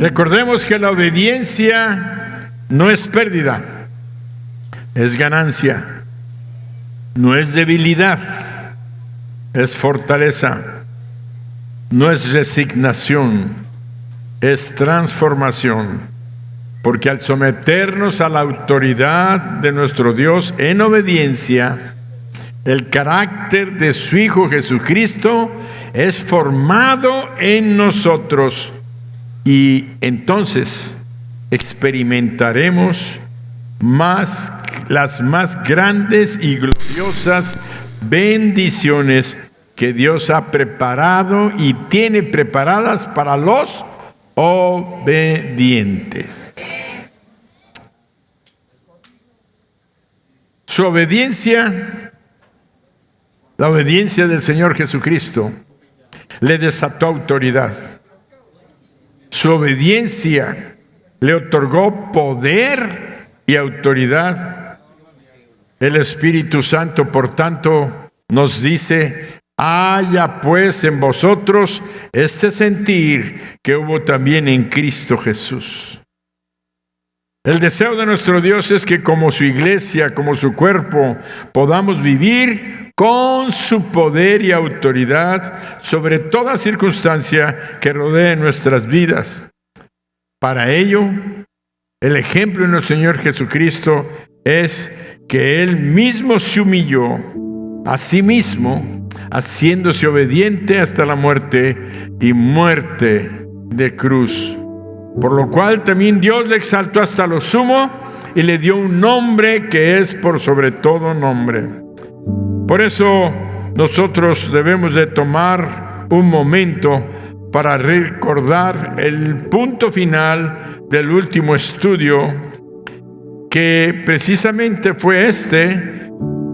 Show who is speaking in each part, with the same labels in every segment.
Speaker 1: Recordemos que la obediencia no es pérdida, es ganancia. No es debilidad, es fortaleza. No es resignación, es transformación. Porque al someternos a la autoridad de nuestro Dios en obediencia, el carácter de su Hijo Jesucristo es formado en nosotros y entonces experimentaremos las más grandes y gloriosas bendiciones que Dios ha preparado y tiene preparadas para los obedientes. Su obediencia, la obediencia del Señor Jesucristo, le desató autoridad. Su obediencia le otorgó poder y autoridad. El Espíritu Santo, por tanto, nos dice: haya pues en vosotros este sentir que hubo también en Cristo Jesús. El deseo de nuestro Dios es que como su iglesia, como su cuerpo, podamos vivir con su poder y autoridad sobre toda circunstancia que rodee nuestras vidas. Para ello, el ejemplo de nuestro Señor Jesucristo es que Él mismo se humilló a sí mismo, haciéndose obediente hasta la muerte y muerte de cruz. Por lo cual también Dios le exaltó hasta lo sumo y le dio un nombre que es por sobre todo nombre. Por eso nosotros debemos de tomar un momento para recordar el punto final del último estudio, que precisamente fue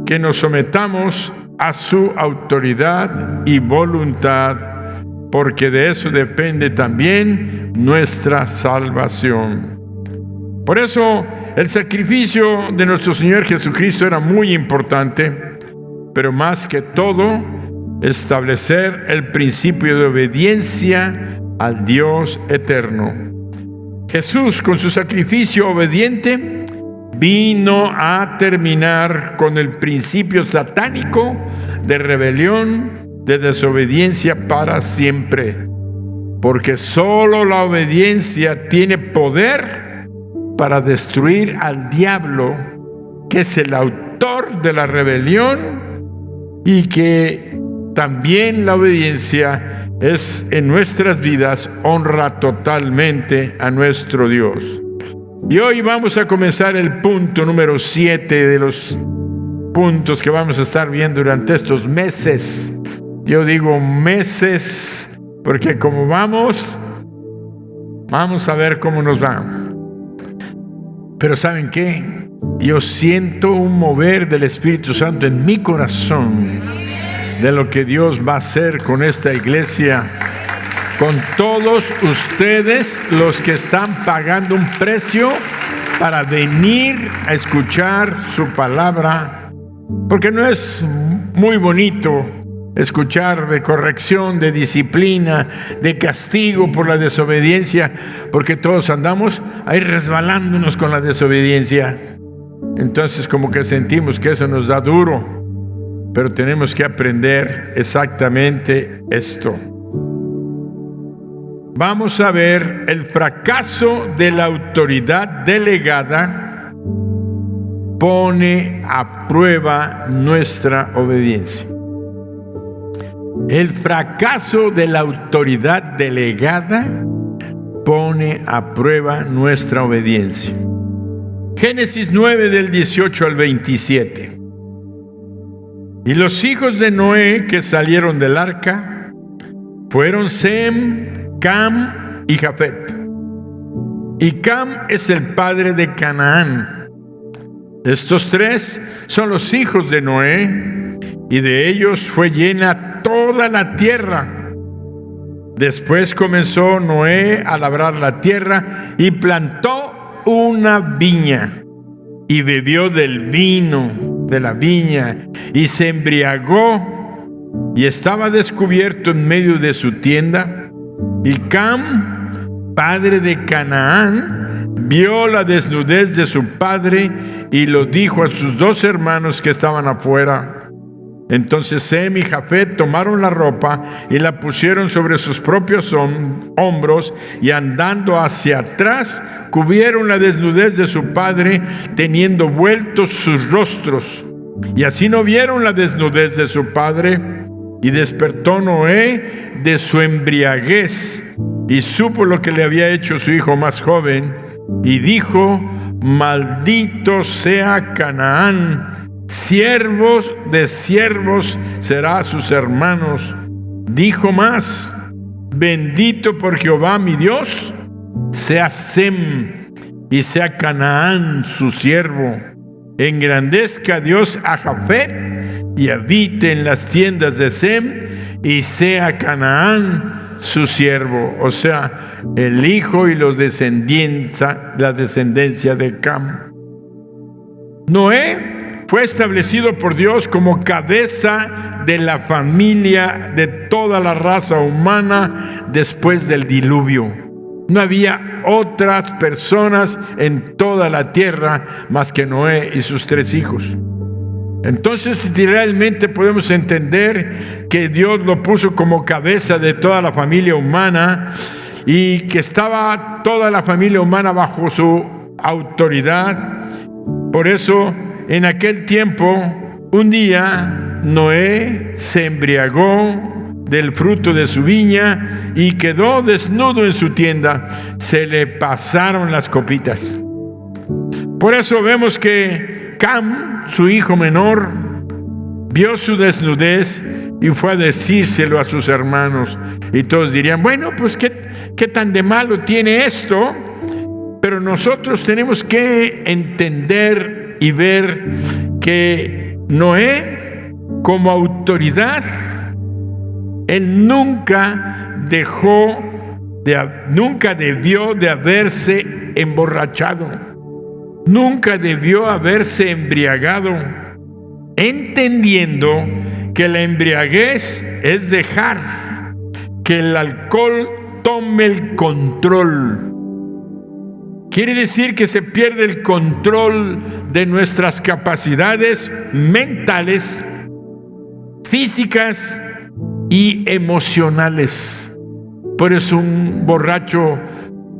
Speaker 1: que nos sometamos a su autoridad y voluntad, porque de eso depende también nuestra salvación. Por eso el sacrificio de nuestro Señor Jesucristo era muy importante, pero más que todo, establecer el principio de obediencia al Dios eterno. Jesús, con su sacrificio obediente, vino a terminar con el principio satánico de rebelión, de desobediencia para siempre, porque solo la obediencia tiene poder para destruir al diablo, que es el autor de la rebelión, y que también la obediencia es en nuestras vidas honra totalmente a nuestro Dios. Y hoy vamos a comenzar el punto número 7 de los puntos que vamos a estar viendo durante estos meses. Yo digo meses porque como vamos a ver cómo nos va. Pero ¿saben qué? Yo siento un mover del Espíritu Santo en mi corazón de lo que Dios va a hacer con esta iglesia, con todos ustedes los que están pagando un precio para venir a escuchar su palabra, porque no es muy bonito escuchar de corrección, de disciplina, de castigo por la desobediencia, porque todos andamos ahí resbalándonos con la desobediencia. Entonces como que sentimos que eso nos da duro, pero tenemos que aprender exactamente esto. Vamos a ver el fracaso de la autoridad delegada pone a prueba nuestra obediencia. El fracaso de la autoridad delegada pone a prueba nuestra obediencia. Génesis 9 del 18 al 27. Y los hijos de Noé que salieron del arca fueron Sem, Cam y Jafet. Y Cam es el padre de Canaán. Estos tres son los hijos de Noé, y de ellos fue llena toda la tierra. Después comenzó Noé a labrar la tierra y plantó una viña y bebió del vino de la viña y se embriagó y estaba descubierto en medio de su tienda. Y Cam padre de Canaán, vio la desnudez de su padre y lo dijo a sus 2 hermanos que estaban afuera. Entonces Sem y Jafet tomaron la ropa y la pusieron sobre sus propios hombros, y andando hacia atrás cubrieron la desnudez de su padre, teniendo vueltos sus rostros. Y así no vieron la desnudez de su padre. Y despertó Noé de su embriaguez y supo lo que le había hecho su hijo más joven, y dijo: maldito sea Canaán, siervos de siervos será a sus hermanos. Dijo más: bendito por Jehová mi Dios sea Sem, y sea Canaán su siervo. Engrandezca Dios a Jafet y habite en las tiendas de Sem, y sea Canaán su siervo. O sea, el hijo y la descendencia de Cam. Noé fue establecido por Dios como cabeza de la familia de toda la raza humana después del diluvio. No había otras personas en toda la tierra más que Noé y sus 3 hijos. Entonces, realmente podemos entender que Dios lo puso como cabeza de toda la familia humana, y que estaba toda la familia humana bajo su autoridad. Por eso, en aquel tiempo, un día Noé se embriagó del fruto de su viña y quedó desnudo en su tienda. Se le pasaron las copitas. Por eso vemos que Cam, su hijo menor, vio su desnudez y fue a decírselo a sus hermanos. Y todos dirían: bueno, pues ¿qué tan de malo tiene esto? Pero nosotros tenemos que entender y ver que Noé, como autoridad, él nunca debió de haberse emborrachado. Nunca debió haberse embriagado, entendiendo que la embriaguez es dejar que el alcohol tome el control. Quiere decir que se pierde el control de nuestras capacidades mentales, físicas y emocionales. Por eso un borracho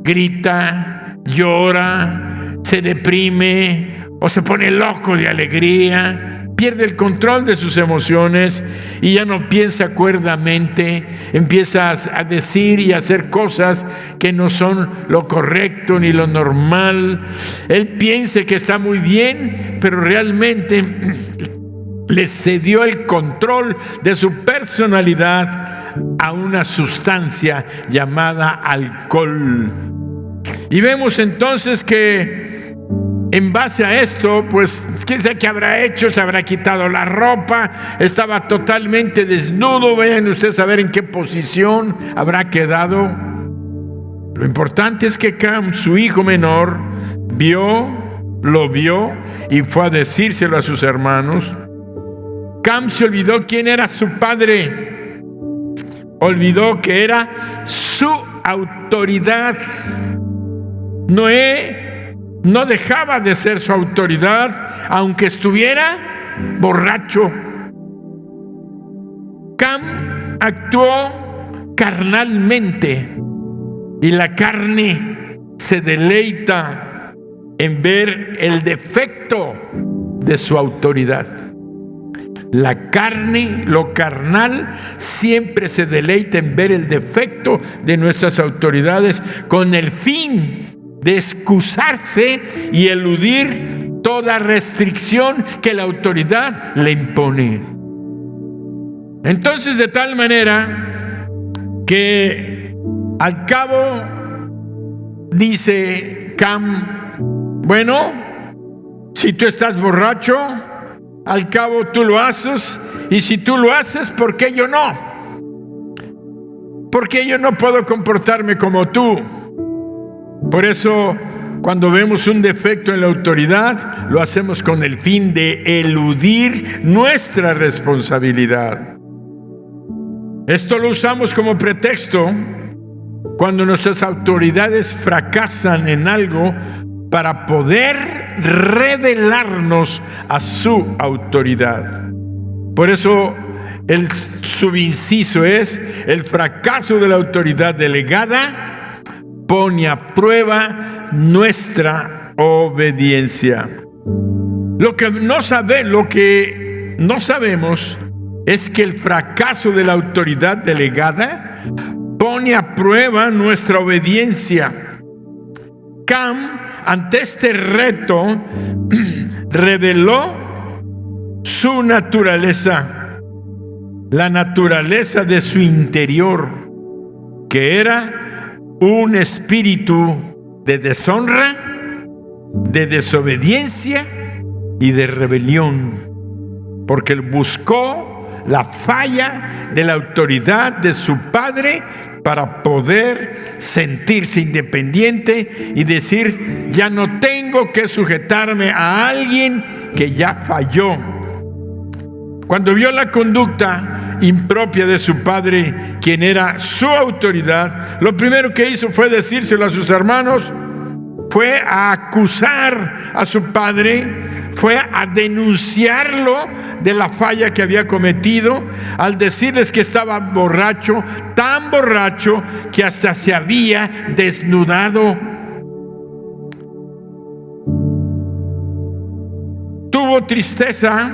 Speaker 1: grita, llora, se deprime o se pone loco de alegría, pierde el control de sus emociones y ya no piensa cuerdamente, empieza a decir y a hacer cosas que no son lo correcto ni lo normal. Él piensa que está muy bien, pero realmente le cedió el control de su personalidad a una sustancia llamada alcohol. Y vemos entonces que en base a esto, pues, quién sabe qué habrá hecho, se habrá quitado la ropa, estaba totalmente desnudo. Vayan ustedes a ver en qué posición habrá quedado. Lo importante es que Cam, su hijo menor, lo vio y fue a decírselo a sus hermanos. Cam se olvidó quién era su padre, olvidó que era su autoridad. Noé no dejaba de ser su autoridad, aunque estuviera borracho. Cam actuó carnalmente, y la carne se deleita en ver el defecto de su autoridad. La carne, lo carnal, siempre se deleita en ver el defecto de nuestras autoridades, con el fin de excusarse y eludir toda restricción que la autoridad le impone. Entonces, de tal manera que al cabo dice Cam: bueno, si tú estás borracho, al cabo tú lo haces, y si tú lo haces, ¿por qué yo no? ¿Por qué yo no puedo comportarme como tú? Por eso, cuando vemos un defecto en la autoridad, lo hacemos con el fin de eludir nuestra responsabilidad. Esto lo usamos como pretexto cuando nuestras autoridades fracasan en algo para poder revelarnos a su autoridad. Por eso el subinciso es: el fracaso de la autoridad delegada pone a prueba nuestra obediencia. Lo que no sabemos es que el fracaso de la autoridad delegada pone a prueba nuestra obediencia. Cam, ante este reto, reveló su naturaleza, la naturaleza de su interior, que era un espíritu de deshonra, de desobediencia y de rebelión, porque él buscó la falla de la autoridad de su padre para poder sentirse independiente y decir: ya no tengo que sujetarme a alguien que ya falló. Cuando vio la conducta impropia de su padre, quien era su autoridad, lo primero que hizo fue decírselo a sus hermanos, fue a acusar a su padre, fue a denunciarlo de la falla que había cometido, al decirles que estaba borracho, tan borracho que hasta se había desnudado. Tuvo tristeza,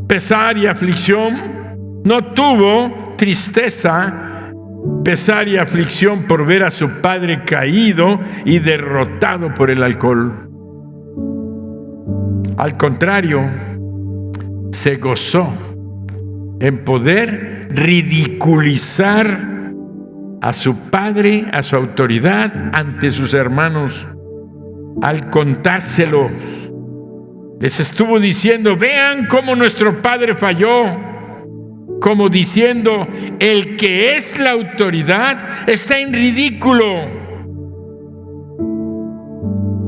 Speaker 1: pesar y aflicción. No tuvo tristeza, pesar y aflicción por ver a su padre caído y derrotado por el alcohol. Al contrario, se gozó en poder ridiculizar a su padre, a su autoridad ante sus hermanos. Al contárselos, les estuvo diciendo: vean cómo nuestro padre falló, como diciendo: el que es la autoridad está en ridículo.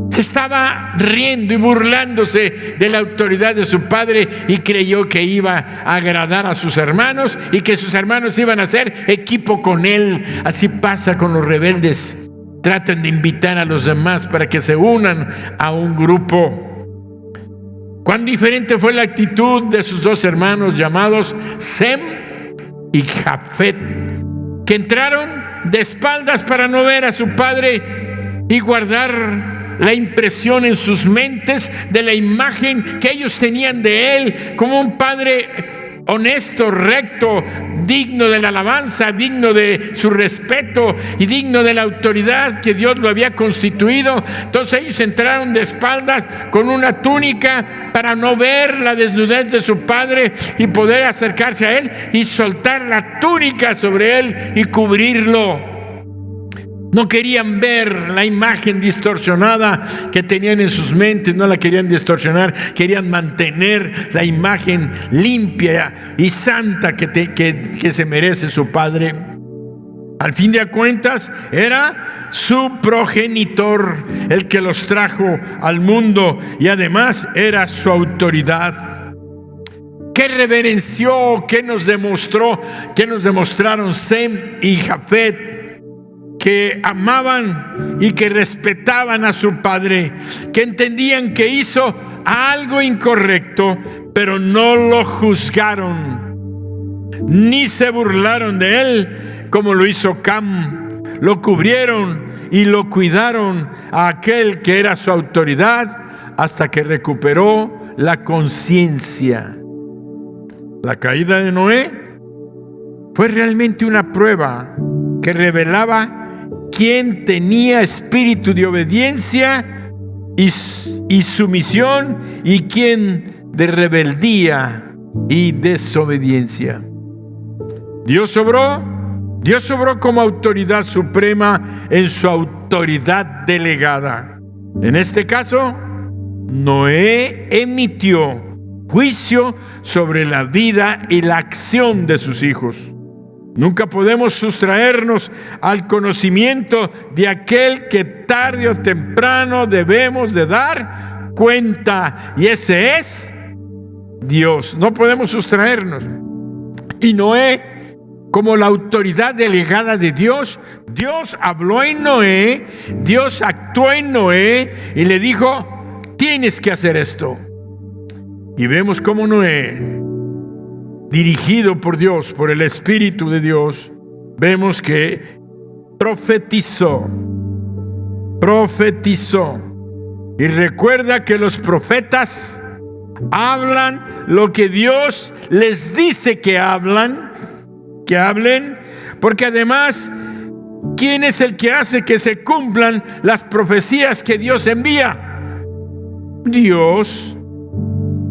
Speaker 1: Se estaba riendo y burlándose de la autoridad de su padre y creyó que iba a agradar a sus hermanos y que sus hermanos iban a hacer equipo con él. Así pasa con los rebeldes. Tratan de invitar a los demás para que se unan a un grupo. Cuán diferente fue la actitud de sus dos hermanos llamados Sem y Jafet, que entraron de espaldas para no ver a su padre y guardar la impresión en sus mentes de la imagen que ellos tenían de él como un padre honesto, recto, digno de la alabanza, digno de su respeto y digno de la autoridad que Dios lo había constituido. Entonces ellos entraron de espaldas con una túnica para no ver la desnudez de su padre y poder acercarse a él y soltar la túnica sobre él y cubrirlo. No querían ver la imagen distorsionada que tenían en sus mentes, no la querían distorsionar, querían mantener la imagen limpia y santa que se merece su padre. Al fin de cuentas, era su progenitor el que los trajo al mundo y además era su autoridad. ¿Qué reverenció, qué nos demostraron Sem y Jafet? Que amaban y que respetaban a su padre, que entendían que hizo algo incorrecto, pero no lo juzgaron, ni se burlaron de él como lo hizo Cam. Lo cubrieron y lo cuidaron a aquel que era su autoridad hasta que recuperó la conciencia. La caída de Noé fue realmente una prueba que revelaba quién tenía espíritu de obediencia y sumisión y quién de rebeldía y desobediencia. Dios obró como autoridad suprema en su autoridad delegada. En este caso, Noé emitió juicio sobre la vida y la acción de sus hijos. Nunca podemos sustraernos al conocimiento de aquel que tarde o temprano debemos de dar cuenta, y ese es Dios. No podemos sustraernos. Y Noé como la autoridad delegada de Dios, Dios habló en Noé, Dios actuó en Noé y le dijo: tienes que hacer esto. Y vemos cómo Noé, dirigido por Dios, por el Espíritu de Dios, vemos que profetizó. Y recuerda que los profetas hablan lo que Dios les dice que hablen, porque además, ¿quién es el que hace que se cumplan las profecías que Dios envía? Dios.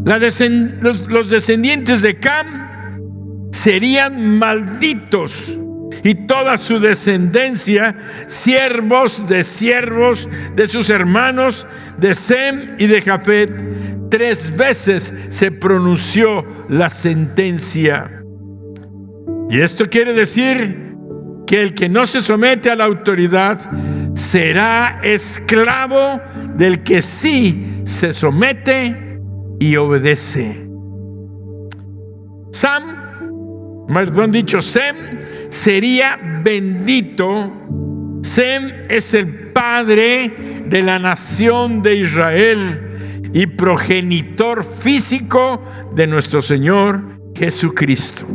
Speaker 1: Los descendientes de Cam serían malditos, y toda su descendencia siervos de sus hermanos de Sem y de Jafet. 3 veces se pronunció la sentencia. Y esto quiere decir que el que no se somete a la autoridad será esclavo del que sí se somete y obedece. Sem sería bendito. Sem es el padre de la nación de Israel y progenitor físico de nuestro Señor Jesucristo.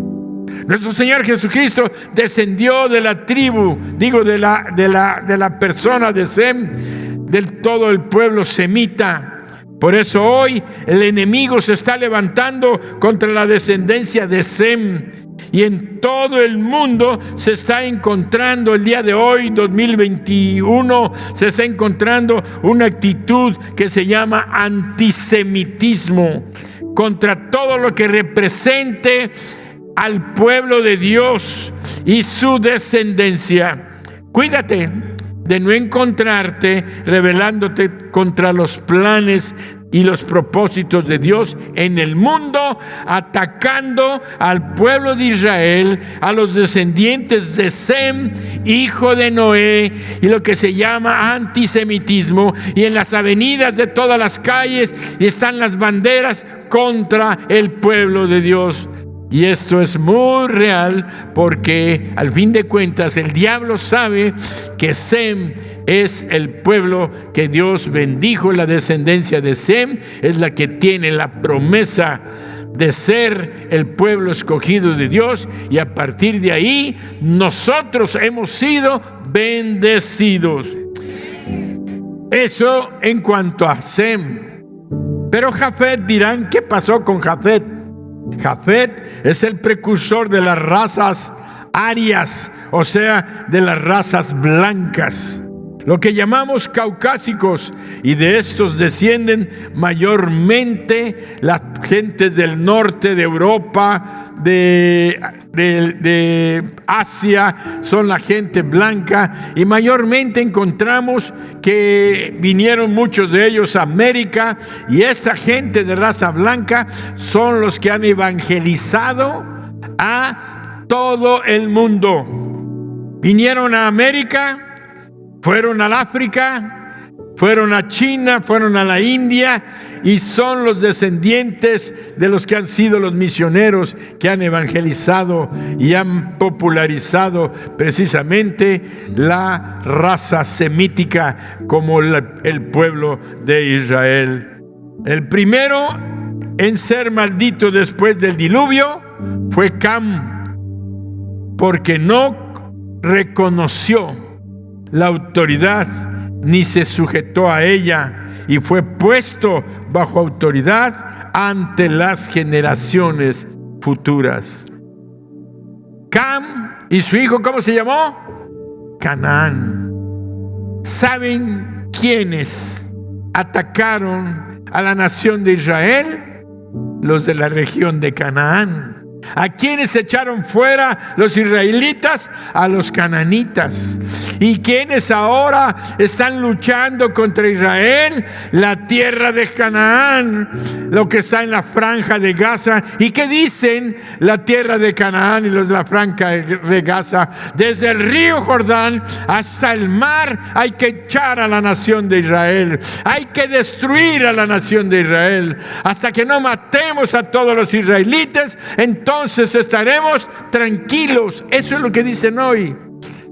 Speaker 1: Nuestro Señor Jesucristo descendió de la tribu, de la persona de Sem, del todo el pueblo semita. Por eso hoy el enemigo se está levantando contra la descendencia de Sem. Y en todo el mundo se está encontrando, el día de hoy, 2021, se está encontrando una actitud que se llama antisemitismo contra todo lo que represente al pueblo de Dios y su descendencia. Cuídate de no encontrarte rebelándote contra los planes y los propósitos de Dios en el mundo, atacando al pueblo de Israel, a los descendientes de Sem, hijo de Noé, y lo que se llama antisemitismo. Y en las avenidas de todas las calles están las banderas contra el pueblo de Dios. Y esto es muy real, porque al fin de cuentas el diablo sabe que Sem es el pueblo que Dios bendijo. La descendencia de Sem es la que tiene la promesa de ser el pueblo escogido de Dios, y a partir de ahí nosotros hemos sido bendecidos. Eso en cuanto a Sem. Pero Jafet, dirán, ¿qué pasó con Jafet? Jafet es el precursor de las razas arias, o sea, de las razas blancas, lo que llamamos caucásicos, y de estos descienden mayormente las gentes del norte de Europa, de Asia, son la gente blanca, y mayormente encontramos que vinieron muchos de ellos a América, y esta gente de raza blanca son los que han evangelizado a todo el mundo. Vinieron a América, fueron al África, fueron a China, fueron a la India, y son los descendientes de los que han sido los misioneros que han evangelizado y han popularizado precisamente la raza semítica como el pueblo de Israel. El primero en ser maldito después del diluvio fue Cam, porque no reconoció la autoridad ni se sujetó a ella, y fue puesto bajo autoridad ante las generaciones futuras. Cam y su hijo, ¿cómo se llamó? Canaán. ¿Saben quiénes atacaron a la nación de Israel? Los de la región de Canaán. ¿A quiénes echaron fuera los israelitas? A los cananitas. ¿Y quiénes ahora están luchando contra Israel? La tierra de Canaán, lo que está en la franja de Gaza. ¿Y qué dicen la tierra de Canaán y los de la franja de Gaza? Desde el río Jordán hasta el mar hay que echar a la nación de Israel. Hay que destruir a la nación de Israel. Hasta que no matemos a todos los israelitas, entonces entonces estaremos tranquilos. Eso es lo que dicen hoy.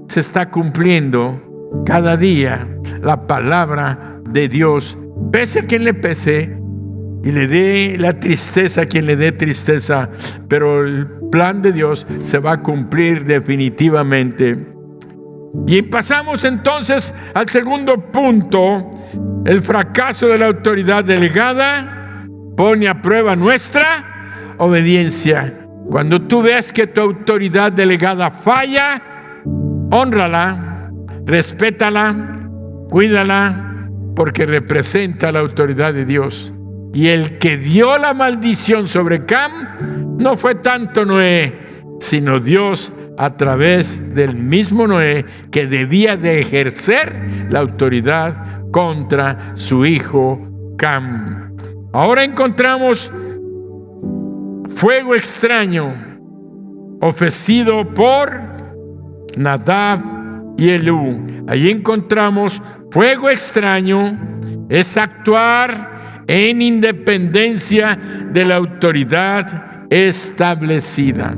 Speaker 1: Se está cumpliendo cada día la palabra de Dios, pese a quien le pese, y le dé la tristeza a quien le dé tristeza, pero el plan de Dios se va a cumplir definitivamente. Y pasamos entonces al segundo punto. El fracaso de la autoridad delegada pone a prueba nuestra obediencia. Cuando tú veas que tu autoridad delegada falla, hónrala, respétala, cuídala, porque representa la autoridad de Dios. Y el que dio la maldición sobre Cam no fue tanto Noé, sino Dios a través del mismo Noé, que debía de ejercer la autoridad contra su hijo Cam. Ahora encontramos fuego extraño ofrecido por Nadab y Ebiú. Allí encontramos fuego extraño, es actuar en independencia de la autoridad establecida.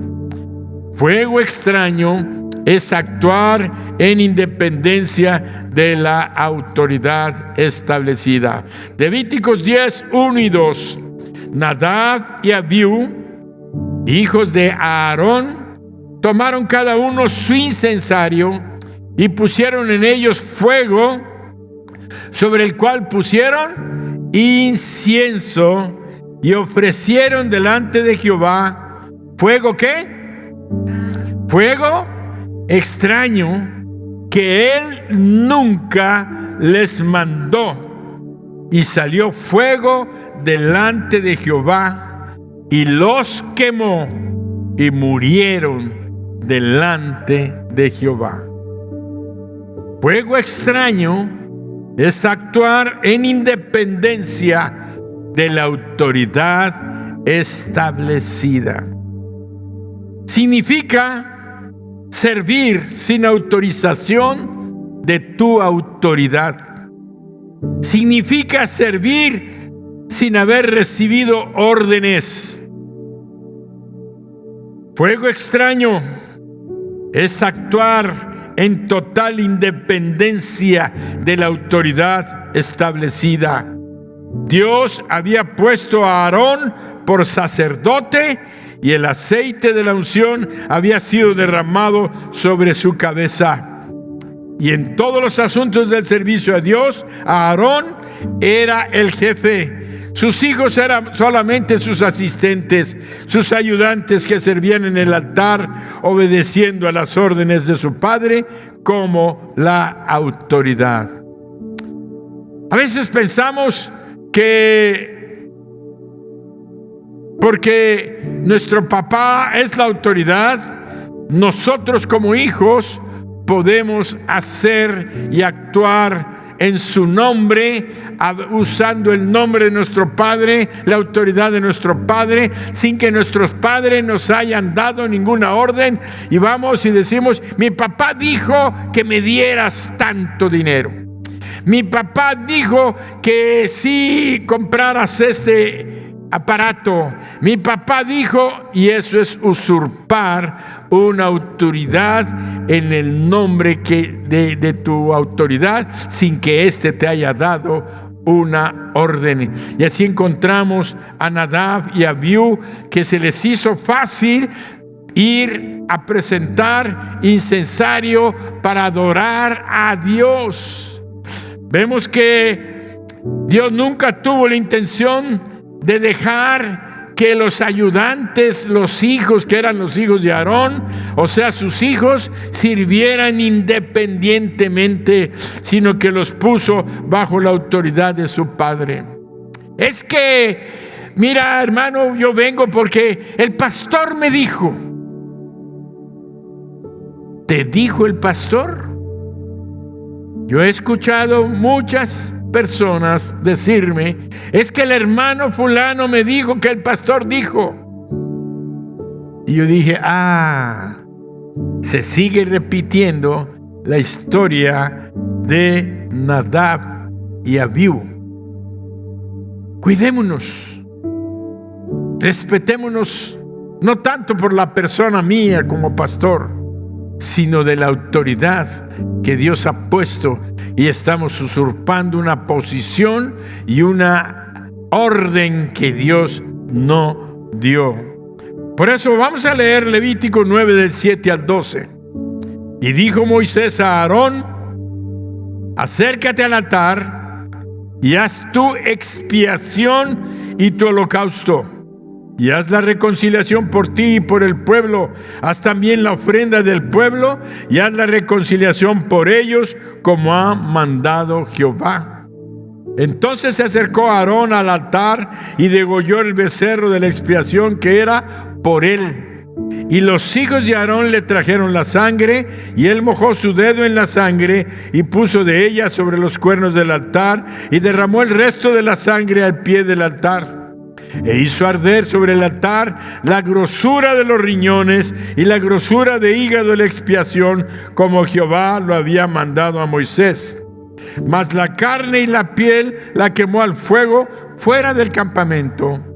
Speaker 1: Fuego extraño es actuar en independencia de la autoridad establecida. Levíticos 10, 1 y 2. Nadab y Abiú, hijos de Aarón, tomaron cada uno su incensario y pusieron en ellos fuego, sobre el cual pusieron incienso, y ofrecieron delante de Jehová fuego, ¿qué? Fuego extraño que él nunca les mandó. Y salió fuego delante de Jehová y los quemó, y murieron delante de Jehová. Fuego extraño es actuar en independencia de la autoridad establecida. Significa servir sin autorización de tu autoridad. Significa servir sin haber recibido órdenes. Fuego extraño es actuar en total independencia de la autoridad establecida. Dios había puesto a Aarón por sacerdote, y el aceite de la unción había sido derramado sobre su cabeza. Y en todos los asuntos del servicio a Dios, Aarón era el jefe. Sus hijos eran solamente sus asistentes, sus ayudantes que servían en el altar, obedeciendo a las órdenes de su padre como la autoridad. A veces pensamos que porque nuestro papá es la autoridad, nosotros como hijos podemos hacer y actuar en su nombre, usando el nombre de nuestro padre, la autoridad de nuestro padre, sin que nuestros padres nos hayan dado ninguna orden. Y vamos y decimos: mi papá dijo que me dieras tanto dinero. Mi papá dijo que si compraras este aparato. Mi papá dijo, y eso es usurpar una autoridad en el nombre de tu autoridad, sin que éste te haya dado una orden. Y así encontramos a Nadab y a Abiú, que se les hizo fácil ir a presentar incensario para adorar a Dios. Vemos que Dios nunca tuvo la intención de dejar que los ayudantes, los hijos que eran los hijos de Aarón, o sea, sus hijos, sirvieran independientemente, sino que los puso bajo la autoridad de su padre. Es que, mira, hermano, yo vengo porque el pastor me dijo. ¿Te dijo el pastor? Yo he escuchado muchas personas decirme: es que el hermano fulano me dijo que el pastor dijo. Y yo dije: se sigue repitiendo la historia de Nadab y Abiú. Cuidémonos, respetémonos no tanto por la persona mía como pastor, sino de la autoridad que Dios ha puesto, y estamos usurpando una posición y una orden que Dios no dio. Por eso vamos a leer Levítico 9 del 7 al 12. Y dijo Moisés a Aarón: acércate al altar y haz tu expiación y tu holocausto, y haz la reconciliación por ti y por el pueblo. Haz también la ofrenda del pueblo y haz la reconciliación por ellos, como ha mandado Jehová. Entonces se acercó Aarón al altar y degolló el becerro de la expiación que era por él. Y los hijos de Aarón le trajeron la sangre, y él mojó su dedo en la sangre y puso de ella sobre los cuernos del altar, y derramó el resto de la sangre al pie del altar. E hizo arder sobre el altar la grosura de los riñones y la grosura de hígado de la expiación, como Jehová lo había mandado a Moisés. Mas la carne y la piel la quemó al fuego fuera del campamento.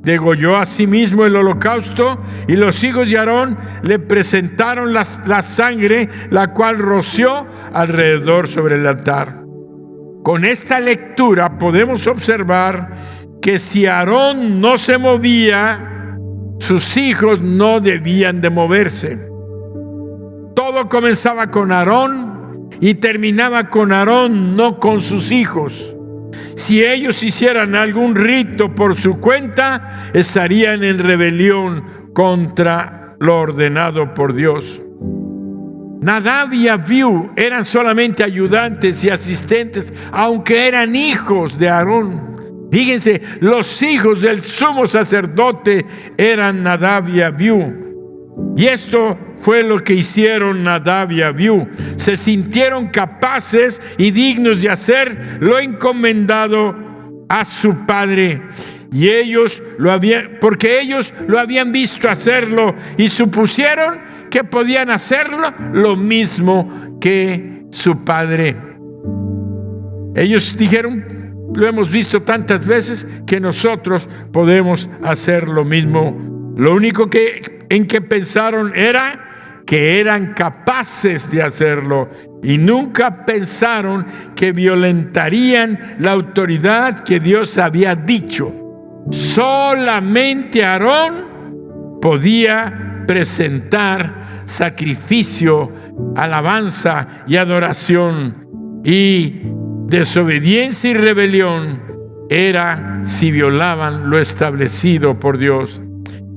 Speaker 1: Degolló asimismo el holocausto, y los hijos de Aarón le presentaron la sangre, la cual roció alrededor sobre el altar. Con esta lectura podemos observar que si Aarón no se movía, sus hijos no debían de moverse. Todo comenzaba con Aarón y terminaba con Aarón, no con sus hijos. Si ellos hicieran algún rito por su cuenta, estarían en rebelión contra lo ordenado por Dios. Nadab y Abiú eran solamente ayudantes y asistentes, aunque eran hijos de Aarón. Fíjense, los hijos del sumo sacerdote eran Nadab y Abiú. Y esto fue lo que hicieron Nadab y Abiú. Se sintieron capaces y dignos de hacer lo encomendado a su padre. Y porque ellos lo habían visto hacerlo, y supusieron que podían hacerlo lo mismo que su padre. Ellos dijeron: lo hemos visto tantas veces que nosotros podemos hacer lo mismo. Lo único en que pensaron era que eran capaces de hacerlo, y nunca pensaron que violentarían la autoridad que Dios había dicho. Solamente Aarón podía presentar sacrificio, alabanza y adoración, y desobediencia y rebelión era si violaban lo establecido por Dios.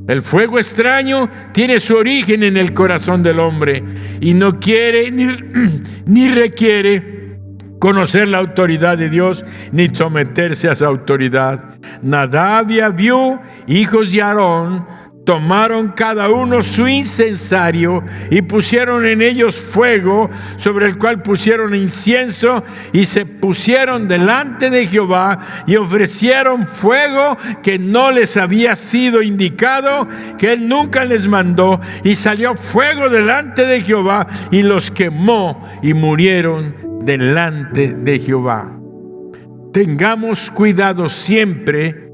Speaker 1: El fuego extraño tiene su origen en el corazón del hombre, y no quiere ni requiere conocer la autoridad de Dios, ni someterse a su autoridad. Nadab y Abiú, hijos de Aarón, tomaron cada uno su incensario y pusieron en ellos fuego, sobre el cual pusieron incienso, y se pusieron delante de Jehová y ofrecieron fuego que no les había sido indicado, que él nunca les mandó, y salió fuego delante de Jehová y los quemó, y murieron delante de Jehová. Tengamos cuidado siempre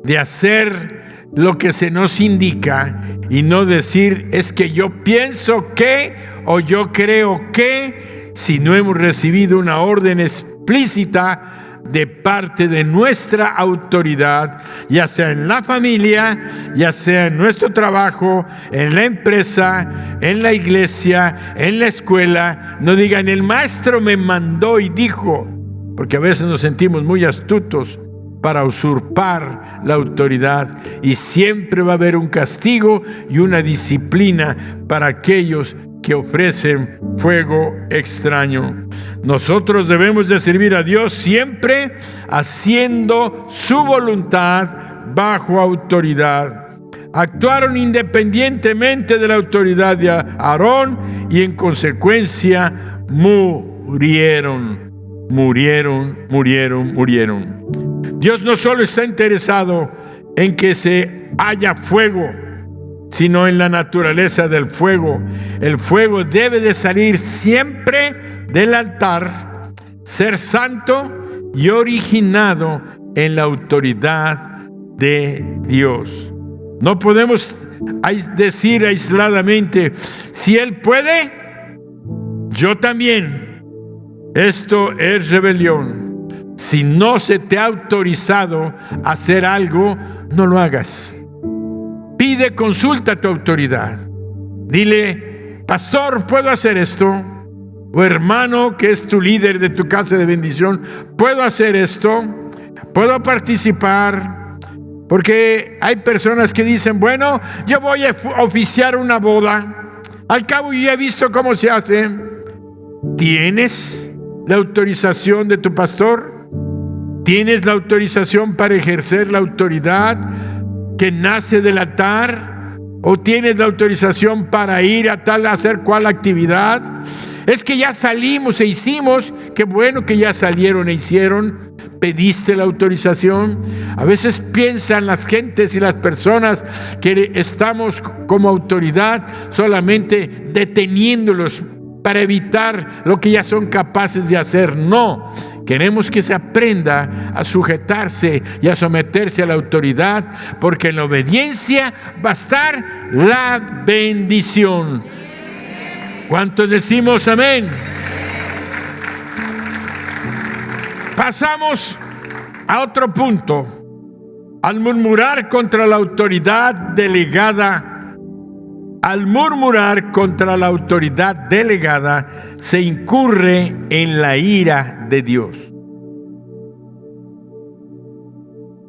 Speaker 1: de hacer lo que se nos indica, y no decir: es que yo pienso que, o yo creo que, si no hemos recibido una orden explícita de parte de nuestra autoridad, ya sea en la familia, ya sea en nuestro trabajo, en la empresa, en la iglesia, en la escuela. No digan: el maestro me mandó y dijo, porque a veces nos sentimos muy astutos para usurpar la autoridad, y siempre va a haber un castigo y una disciplina para aquellos que ofrecen fuego extraño. Nosotros debemos de servir a Dios siempre haciendo su voluntad bajo autoridad. Actuaron independientemente de la autoridad de Aarón, y en consecuencia murieron. Dios no solo está interesado en que se haya fuego, sino en la naturaleza del fuego. El fuego debe de salir siempre del altar, ser santo y originado en la autoridad de Dios. No podemos decir aisladamente: si Él puede, yo también. Esto es rebelión. Si no se te ha autorizado a hacer algo, no lo hagas. Pide consulta a tu autoridad. Dile: pastor, ¿puedo hacer esto? O hermano, que es tu líder de tu casa de bendición, ¿puedo hacer esto? ¿Puedo participar? Porque hay personas que dicen: bueno, yo voy a oficiar una boda. Al cabo yo ya he visto cómo se hace. ¿Tienes la autorización de tu pastor? ¿Tienes la autorización para ejercer la autoridad que nace del altar? ¿O tienes la autorización para ir a hacer cual actividad? Es que ya salimos e hicimos. Qué bueno que ya salieron e hicieron. ¿Pediste la autorización? A veces piensan las gentes y las personas que estamos como autoridad solamente deteniéndolos para evitar lo que ya son capaces de hacer. No, queremos que se aprenda a sujetarse y a someterse a la autoridad, porque en la obediencia va a estar la bendición. ¿Cuántos decimos amén? Pasamos a otro punto. Al murmurar contra la autoridad delegada, se incurre en la ira de Dios.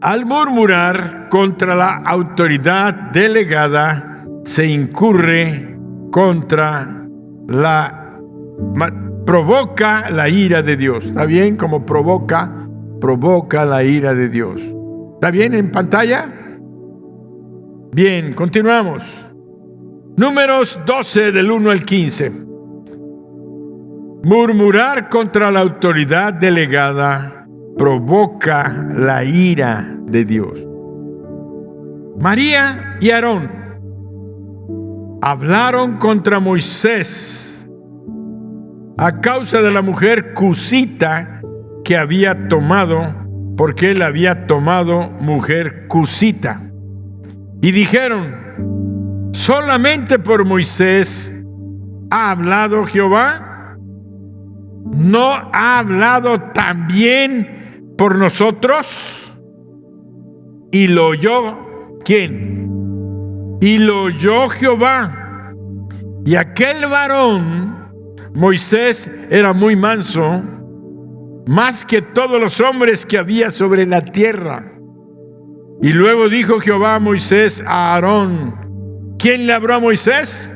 Speaker 1: Al murmurar contra la autoridad delegada, se incurre provoca la ira de Dios. ¿Está bien? Como provoca la ira de Dios. ¿Está bien en pantalla? Bien, continuamos. Números 12 del 1 al 15. Murmurar contra la autoridad delegada provoca la ira de Dios. María y Aarón hablaron contra Moisés a causa de la mujer cusita que había tomado, porque él había tomado mujer cusita. Y dijeron: ¿solamente por Moisés ha hablado Jehová? ¿No ha hablado también por nosotros? ¿Y lo oyó quién? Y lo oyó Jehová. Y aquel varón, Moisés, era muy manso, más que todos los hombres que había sobre la tierra. Y luego dijo Jehová a Moisés a Aarón. ¿Quién le habló a Moisés?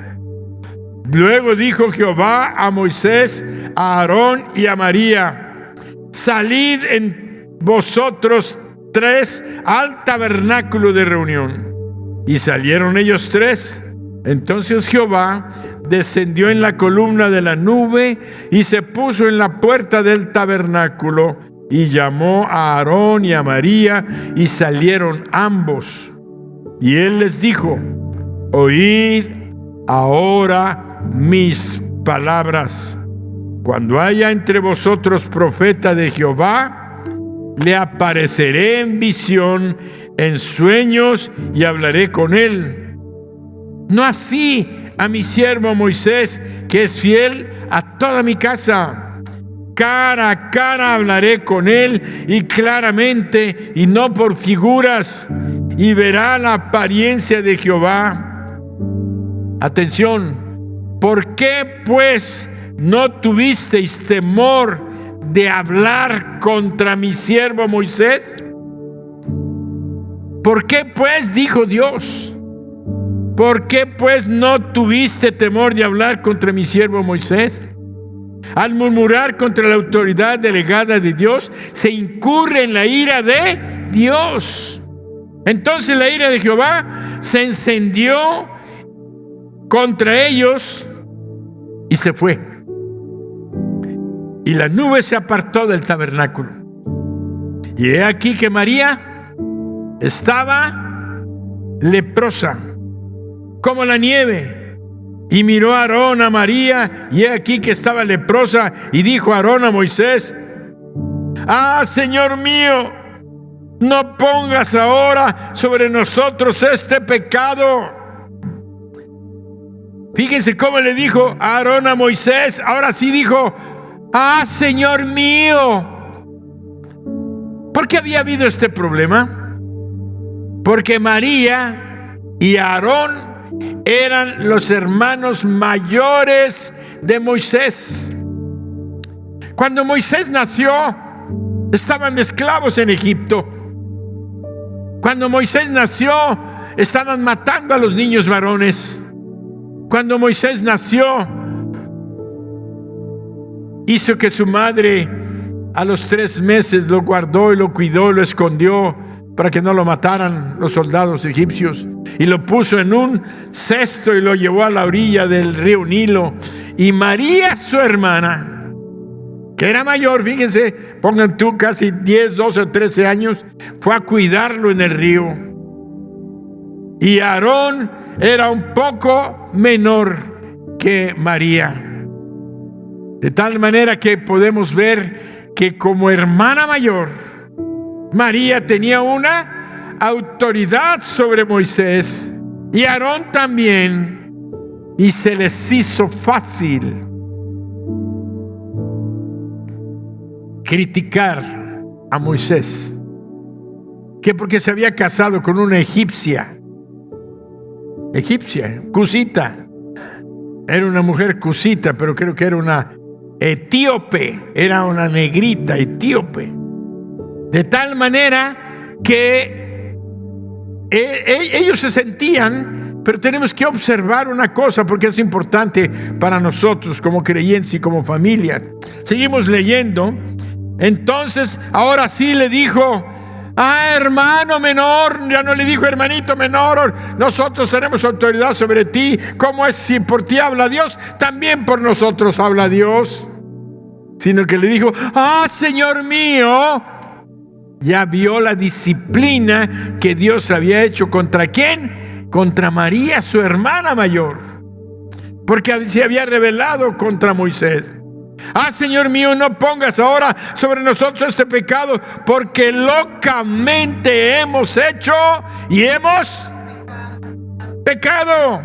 Speaker 1: Luego dijo Jehová a Moisés, a Aarón y a María: salid en vosotros tres al tabernáculo de reunión. Y salieron ellos tres. Entonces Jehová descendió en la columna de la nube y se puso en la puerta del tabernáculo y llamó a Aarón y a María, y salieron ambos. Y él les dijo: oíd ahora mis palabras. Cuando haya entre vosotros profeta de Jehová, le apareceré en visión, en sueños, y hablaré con él. No así a mi siervo Moisés, que es fiel a toda mi casa. Cara a cara hablaré con él, y claramente, y no por figuras, y verá la apariencia de Jehová. Atención, ¿por qué pues no tuvisteis temor de hablar contra mi siervo Moisés? ¿Por qué pues, dijo Dios, por qué pues no tuviste temor de hablar contra mi siervo Moisés? Al murmurar contra la autoridad delegada de Dios, se incurre en la ira de Dios. Entonces la ira de Jehová se encendió contra ellos y se fue. Y la nube se apartó del tabernáculo. Y he aquí que María estaba leprosa, como la nieve. Y miró a Aarón a María, y he aquí que estaba leprosa, y dijo Aarón a Moisés: ah, Señor mío, no pongas ahora sobre nosotros este pecado. Fíjense cómo le dijo Aarón a Moisés. Ahora sí dijo: ¡ah, Señor mío! ¿Por qué había habido este problema? Porque María y Aarón eran los hermanos mayores de Moisés. Cuando Moisés nació, estaban esclavos en Egipto. Cuando Moisés nació, estaban matando a los niños varones. Cuando Moisés nació, hizo que su madre a los 3 meses lo guardó y lo cuidó y lo escondió para que no lo mataran los soldados egipcios, y lo puso en un cesto y lo llevó a la orilla del río Nilo. Y María, su hermana, que era mayor, fíjense, pongan tú, casi 10, 12 o 13 años, fue a cuidarlo en el río. Y Aarón era un poco menor que María, de tal manera que podemos ver que como hermana mayor, María tenía una autoridad sobre Moisés y Aarón también, y se les hizo fácil criticar a Moisés, que porque se había casado con una egipcia, cusita. Era una mujer cusita, pero creo que era una etíope, era una negrita etíope. De tal manera que ellos se sentían, pero tenemos que observar una cosa, porque es importante para nosotros como creyentes y como familia. Seguimos leyendo. Entonces, ahora sí le dijo: ah, hermano menor. Ya no le dijo hermanito menor: nosotros tenemos autoridad sobre ti. ¿Cómo es si por ti habla Dios? También por nosotros habla Dios. Sino que le dijo: ah, Señor mío. Ya vio la disciplina que Dios había hecho. ¿Contra quién? Contra María, su hermana mayor, porque se había rebelado contra Moisés. Ah, Señor mío, no pongas ahora sobre nosotros este pecado, porque locamente hemos hecho y hemos pecado.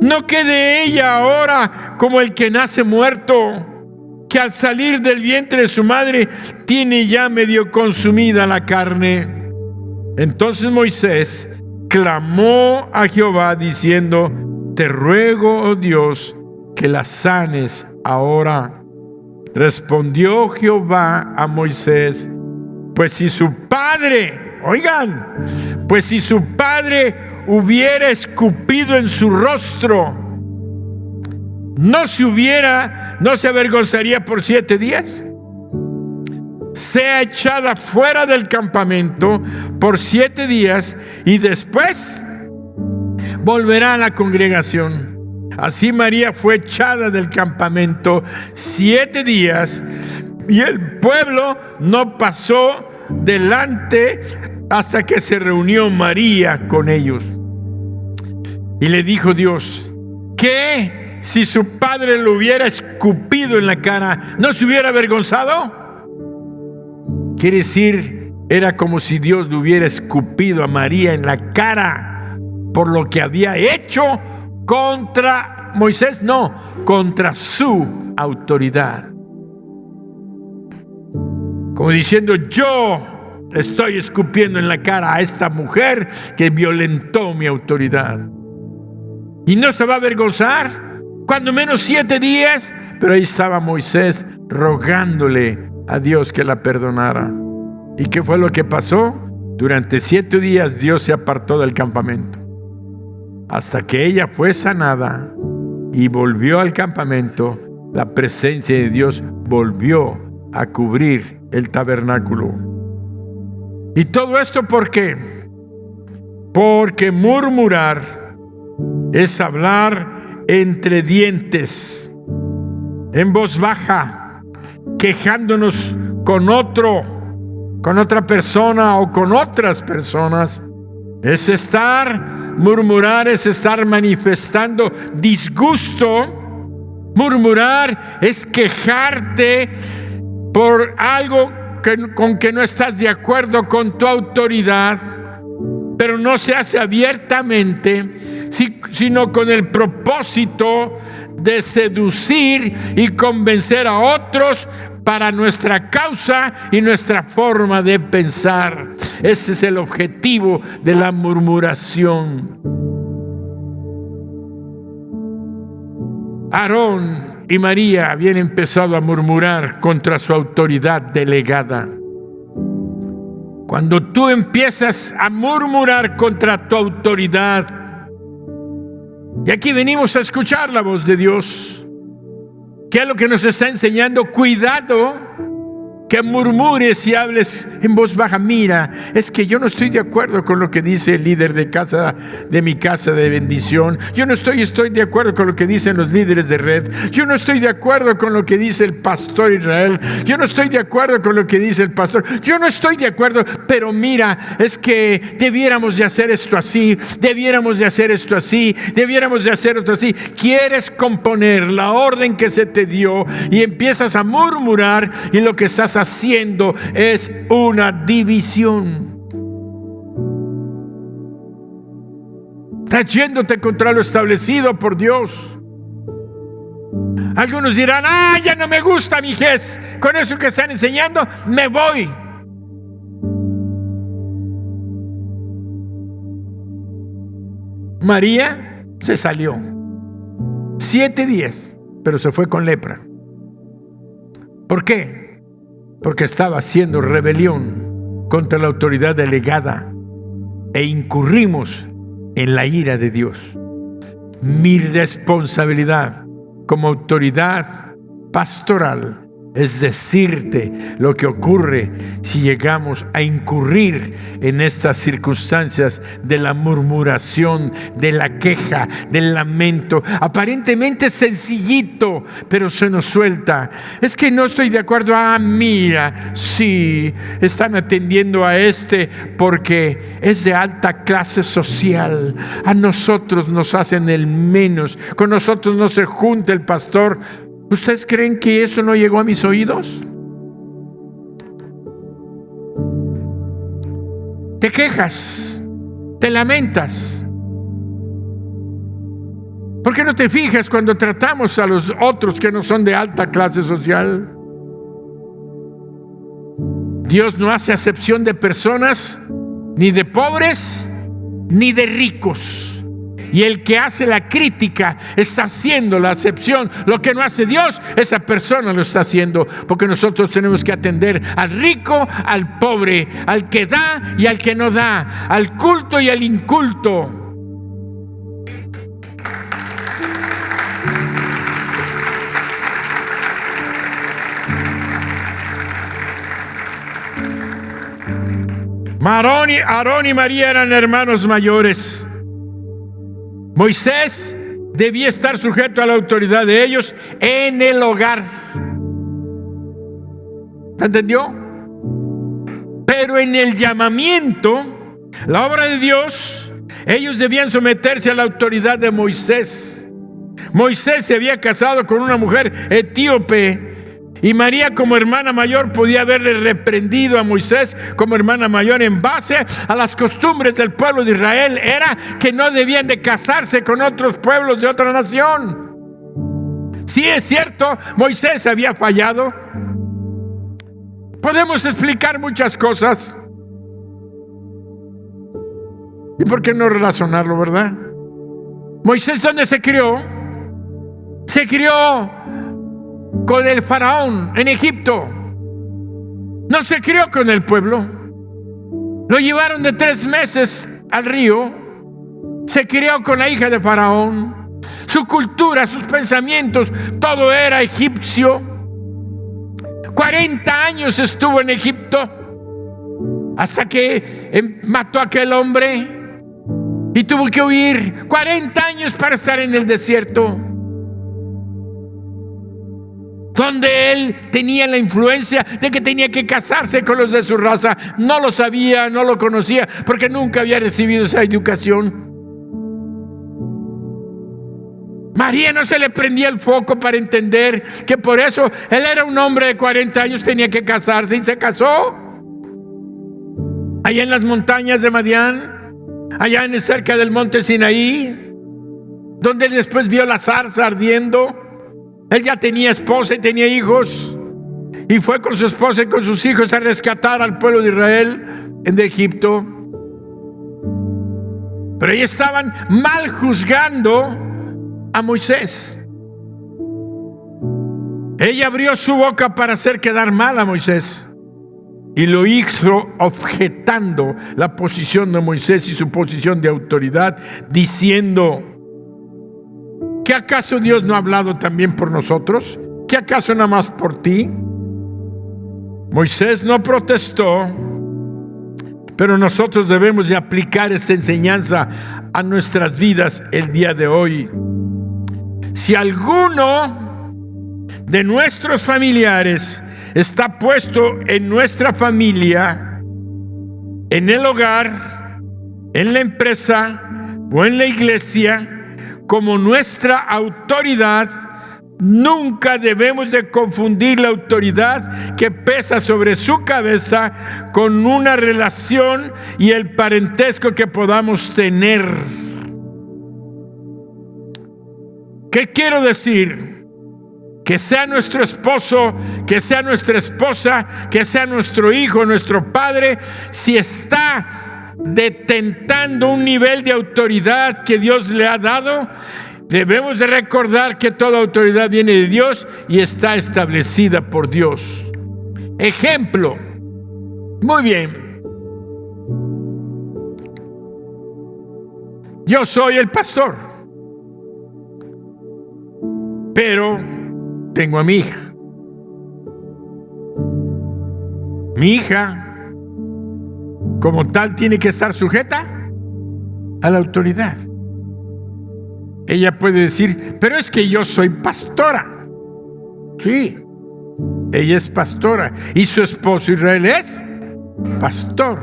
Speaker 1: No quede ella ahora como el que nace muerto, que al salir del vientre de su madre tiene ya medio consumida la carne. Entonces Moisés clamó a Jehová diciendo: te ruego, oh Dios, que la sanes ahora. Respondió Jehová a Moisés: pues si su padre, oigan, pues si su padre hubiera escupido en su rostro, no se avergonzaría por 7 días. Sea echada fuera del campamento por 7 días y después volverá a la congregación. Así María fue echada del campamento 7 días y el pueblo no pasó delante hasta que se reunió María con ellos. Y le dijo Dios: ¿qué si su padre lo hubiera escupido en la cara? ¿No se hubiera avergonzado? Quiere decir, era como si Dios le hubiera escupido a María en la cara por lo que había hecho contra Moisés, no, contra su autoridad. Como diciendo: yo le estoy escupiendo en la cara a esta mujer que violentó mi autoridad. Y no se va a avergonzar, cuando menos 7 días. Pero ahí estaba Moisés rogándole a Dios que la perdonara. ¿Y qué fue lo que pasó? Durante 7 días Dios se apartó del campamento, hasta que ella fue sanada y volvió al campamento. La presencia de Dios volvió a cubrir el tabernáculo. ¿Y todo esto por qué? Porque murmurar es hablar entre dientes, en voz baja, quejándonos con otra persona o con otras personas. Murmurar es estar manifestando disgusto. Murmurar es quejarte por algo con que no estás de acuerdo con tu autoridad, pero no se hace abiertamente, sino con el propósito de seducir y convencer a otros para nuestra causa y nuestra forma de pensar. Ese es el objetivo de la murmuración. Aarón y María habían empezado a murmurar contra su autoridad delegada. Cuando tú empiezas a murmurar contra tu autoridad, y aquí venimos a escuchar la voz de Dios, ¿qué es lo que nos está enseñando? Cuidado que murmures y hables en voz baja. Mira, es que yo no estoy de acuerdo con lo que dice el líder de mi casa de bendición. Yo no estoy de acuerdo con lo que dicen los líderes de red. Yo no estoy de acuerdo con lo que dice el pastor Israel. Yo no estoy de acuerdo con lo que dice el pastor. Yo no estoy de acuerdo, pero mira, es que debiéramos de hacer esto así, debiéramos de hacer esto así, debiéramos de hacer esto así. Quieres componer la orden que se te dio y empiezas a murmurar, y lo que estás haciendo es una división. Estás yéndote contra lo establecido por Dios. Algunos dirán: ya no me gusta mi Jes, con eso que están enseñando me voy. María se salió 7 días, pero se fue con lepra. ¿Por qué? Porque estaba haciendo rebelión contra la autoridad delegada e incurrimos en la ira de Dios. Mi responsabilidad como autoridad pastoral es decirte lo que ocurre si llegamos a incurrir en estas circunstancias de la murmuración, de la queja, del lamento. Aparentemente sencillito, pero se nos suelta. Es que no estoy de acuerdo. Mira, sí, están atendiendo a porque es de alta clase social. A nosotros nos hacen el menos. Con nosotros no se junta el pastor. ¿Ustedes creen que eso no llegó a mis oídos? Te quejas, te lamentas. ¿Por qué no te fijas cuando tratamos a los otros que no son de alta clase social? Dios no hace acepción de personas, ni de pobres, ni de ricos. Y el que hace la crítica está haciendo la acepción. Lo que no hace Dios, esa persona lo está haciendo. Porque nosotros tenemos que atender al rico, al pobre, al que da y al que no da, al culto y al inculto. Aarón y María eran hermanos mayores. Moisés debía estar sujeto a la autoridad de ellos en el hogar. ¿Entendió? Pero en el llamamiento, la obra de Dios, ellos debían someterse a la autoridad de Moisés. Moisés se había casado con una mujer etíope, y María, como hermana mayor, podía haberle reprendido a Moisés como hermana mayor en base a las costumbres del pueblo de Israel. Era que no debían de casarse con otros pueblos de otra nación. Sí, es cierto, Moisés había fallado. Podemos explicar muchas cosas. ¿Y por qué no relacionarlo, verdad? Moisés, ¿dónde se crió? Se crió con el faraón en Egipto. No se crió con el pueblo. Lo llevaron de 3 meses al río. Se crió con la hija de faraón. Su cultura, sus pensamientos, todo era egipcio. 40 años estuvo en Egipto hasta que mató a aquel hombre y tuvo que huir. 40 años para estar en el desierto, donde él tenía la influencia de que tenía que casarse con los de su raza. No lo sabía, no lo conocía, porque nunca había recibido esa educación. María no se le prendía el foco para entender que por eso él era un hombre de 40 años, tenía que casarse, y se casó allá en las montañas de Madián, allá cerca del monte Sinaí. donde él después vio la zarza ardiendo. Él ya tenía esposa y tenía hijos, y fue con su esposa y con sus hijos a rescatar al pueblo de Israel de Egipto. Pero ellos estaban mal juzgando a Moisés. Ella abrió su boca para hacer quedar mal a Moisés, y lo hizo objetando la posición de Moisés y su posición de autoridad, diciendo: ¿qué acaso Dios no ha hablado también por nosotros? ¿Qué acaso nada más por ti? Moisés no protestó, pero nosotros debemos de aplicar esta enseñanza a nuestras vidas el día de hoy. Si alguno de nuestros familiares está puesto en nuestra familia, en el hogar, en la empresa o en la iglesia, como nuestra autoridad, nunca debemos de confundir la autoridad que pesa sobre su cabeza con una relación y el parentesco que podamos tener. ¿Qué quiero decir? Que sea nuestro esposo, que sea nuestra esposa, que sea nuestro hijo, nuestro padre, si está detentando un nivel de autoridad que Dios le ha dado, debemos de recordar que toda autoridad viene de Dios y está establecida por Dios. Ejemplo. Muy bien. Yo soy el pastor, pero tengo a mi hija. Mi hija, como tal, tiene que estar sujeta a la autoridad. Ella puede decir: pero es que yo soy pastora. Sí, ella es pastora y su esposo Israel es pastor.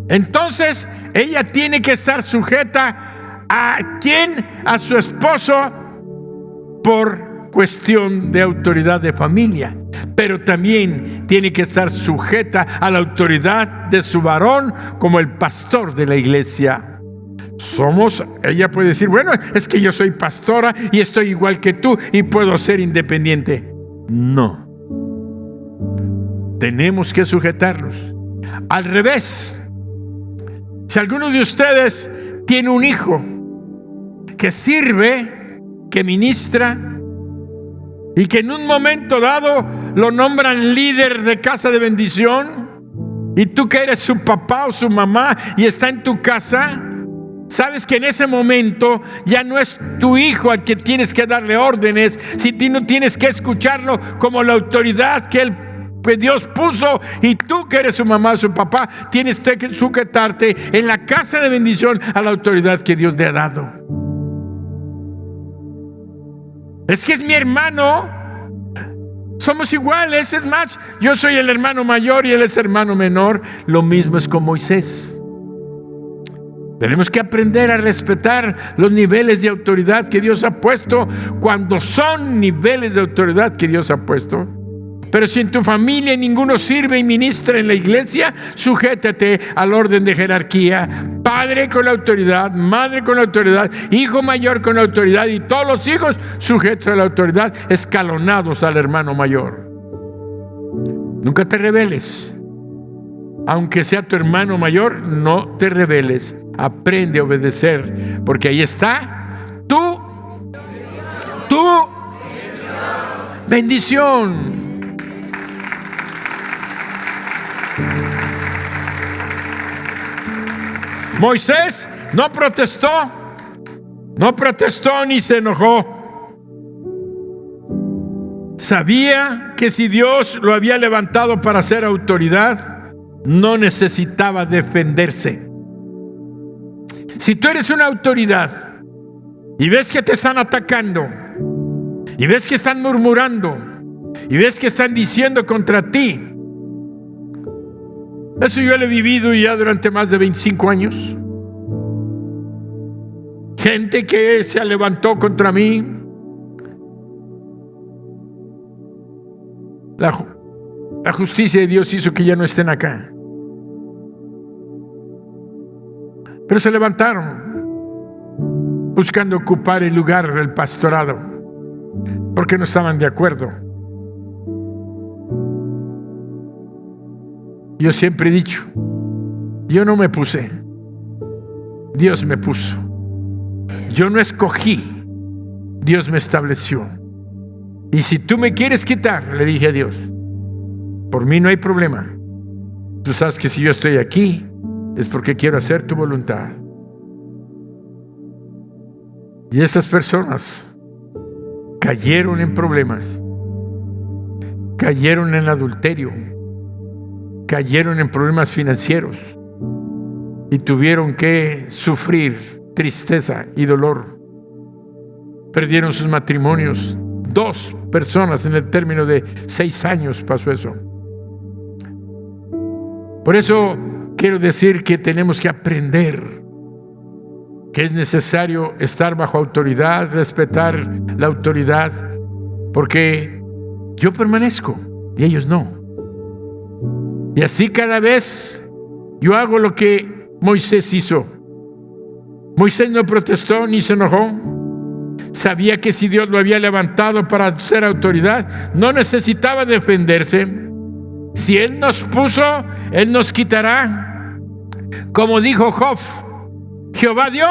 Speaker 1: Entonces ella tiene que estar sujeta ¿a quién? A su esposo, por cuestión de autoridad de familia, pero también tiene que estar sujeta a la autoridad de su varón como el pastor de la iglesia. Ella puede decir: bueno, es que yo soy pastora y estoy igual que tú y puedo ser independiente. No, tenemos que sujetarnos. Al revés, si alguno de ustedes tiene un hijo que sirve, que ministra, y que en un momento dado lo nombran líder de casa de bendición, y tú que eres su papá o su mamá y está en tu casa, sabes que en ese momento ya no es tu hijo al que tienes que darle órdenes, si tú no tienes que escucharlo como la autoridad que Dios puso, y tú que eres su mamá o su papá tienes que sujetarte en la casa de bendición a la autoridad que Dios te ha dado. Es que es mi hermano, somos iguales, es más, yo soy el hermano mayor y él es hermano menor. Lo mismo es con Moisés. Tenemos que aprender a respetar los niveles de autoridad que Dios ha puesto, cuando son niveles de autoridad que Dios ha puesto. Pero si en tu familia ninguno sirve y ministra en la iglesia, sujétate al orden de jerarquía. Padre con la autoridad, madre con la autoridad, hijo mayor con la autoridad, y todos los hijos sujetos a la autoridad, escalonados al hermano mayor. Nunca te rebeles. Aunque sea tu hermano mayor, no te rebeles. Aprende a obedecer, porque ahí está tu bendición. Moisés no protestó ni se enojó. Sabía que si Dios lo había levantado para ser autoridad, no necesitaba defenderse. Si tú eres una autoridad y ves que te están atacando, y ves que están murmurando, y ves que están diciendo contra ti, eso yo lo he vivido ya durante más de 25 años. Gente que se levantó contra mí. La justicia de Dios hizo que ya no estén acá, pero se levantaron. buscando ocupar el lugar del pastorado, porque no estaban de acuerdo. Yo siempre he dicho, yo no me puse, Dios me puso. Yo no escogí, Dios me estableció. Y si tú me quieres quitar, le dije a Dios, por mí no hay problema. Tú sabes que si yo estoy aquí es porque quiero hacer tu voluntad. Y esas personas cayeron en problemas, cayeron en adulterio, cayeron en problemas financieros y tuvieron que sufrir tristeza y dolor. Perdieron sus matrimonios. 2 personas en el término de 6 años pasó eso. Por eso quiero decir que tenemos que aprender que es necesario estar bajo autoridad, respetar la autoridad, porque yo permanezco y ellos no. Y así cada vez yo hago lo que Moisés hizo. Moisés no protestó ni se enojó. Sabía que si Dios lo había levantado para ser autoridad, no necesitaba defenderse. Si Él nos puso, Él nos quitará. Como dijo Job, Jehová dio,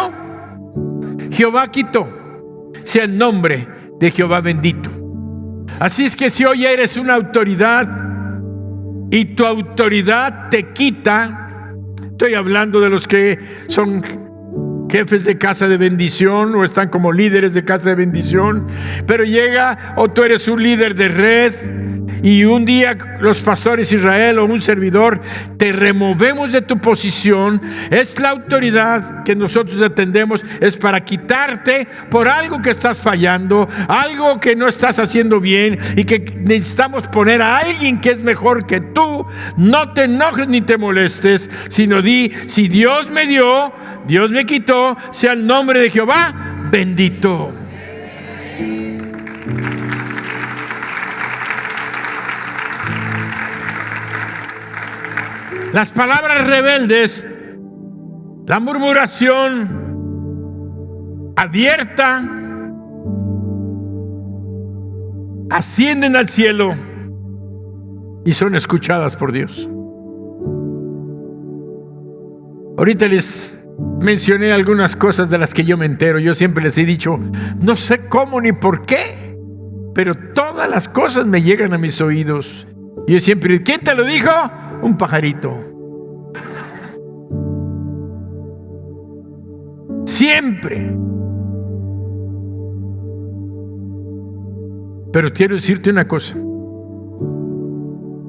Speaker 1: Jehová quitó. Sea el nombre de Jehová bendito. Así es que si hoy eres una autoridad y tu autoridad te quita, estoy hablando de los que son jefes de casa de bendición o están como líderes de casa de bendición, pero llega, o tú eres un líder de red y un día los pastores Israel o un servidor te removemos de tu posición. Es la autoridad que nosotros atendemos, es para quitarte por algo que estás fallando, algo que no estás haciendo bien y que necesitamos poner a alguien que es mejor que tú. No te enojes ni te molestes, sino di, si Dios me dio, Dios me quitó, sea el nombre de Jehová bendito. Las palabras rebeldes, la murmuración abierta, ascienden al cielo y son escuchadas por Dios. Ahorita les mencioné algunas cosas de las que yo me entero. Yo siempre les he dicho, no sé cómo ni por qué, pero todas las cosas me llegan a mis oídos. Y yo siempre, ¿quién te lo dijo? Un pajarito. Siempre. Pero quiero decirte una cosa.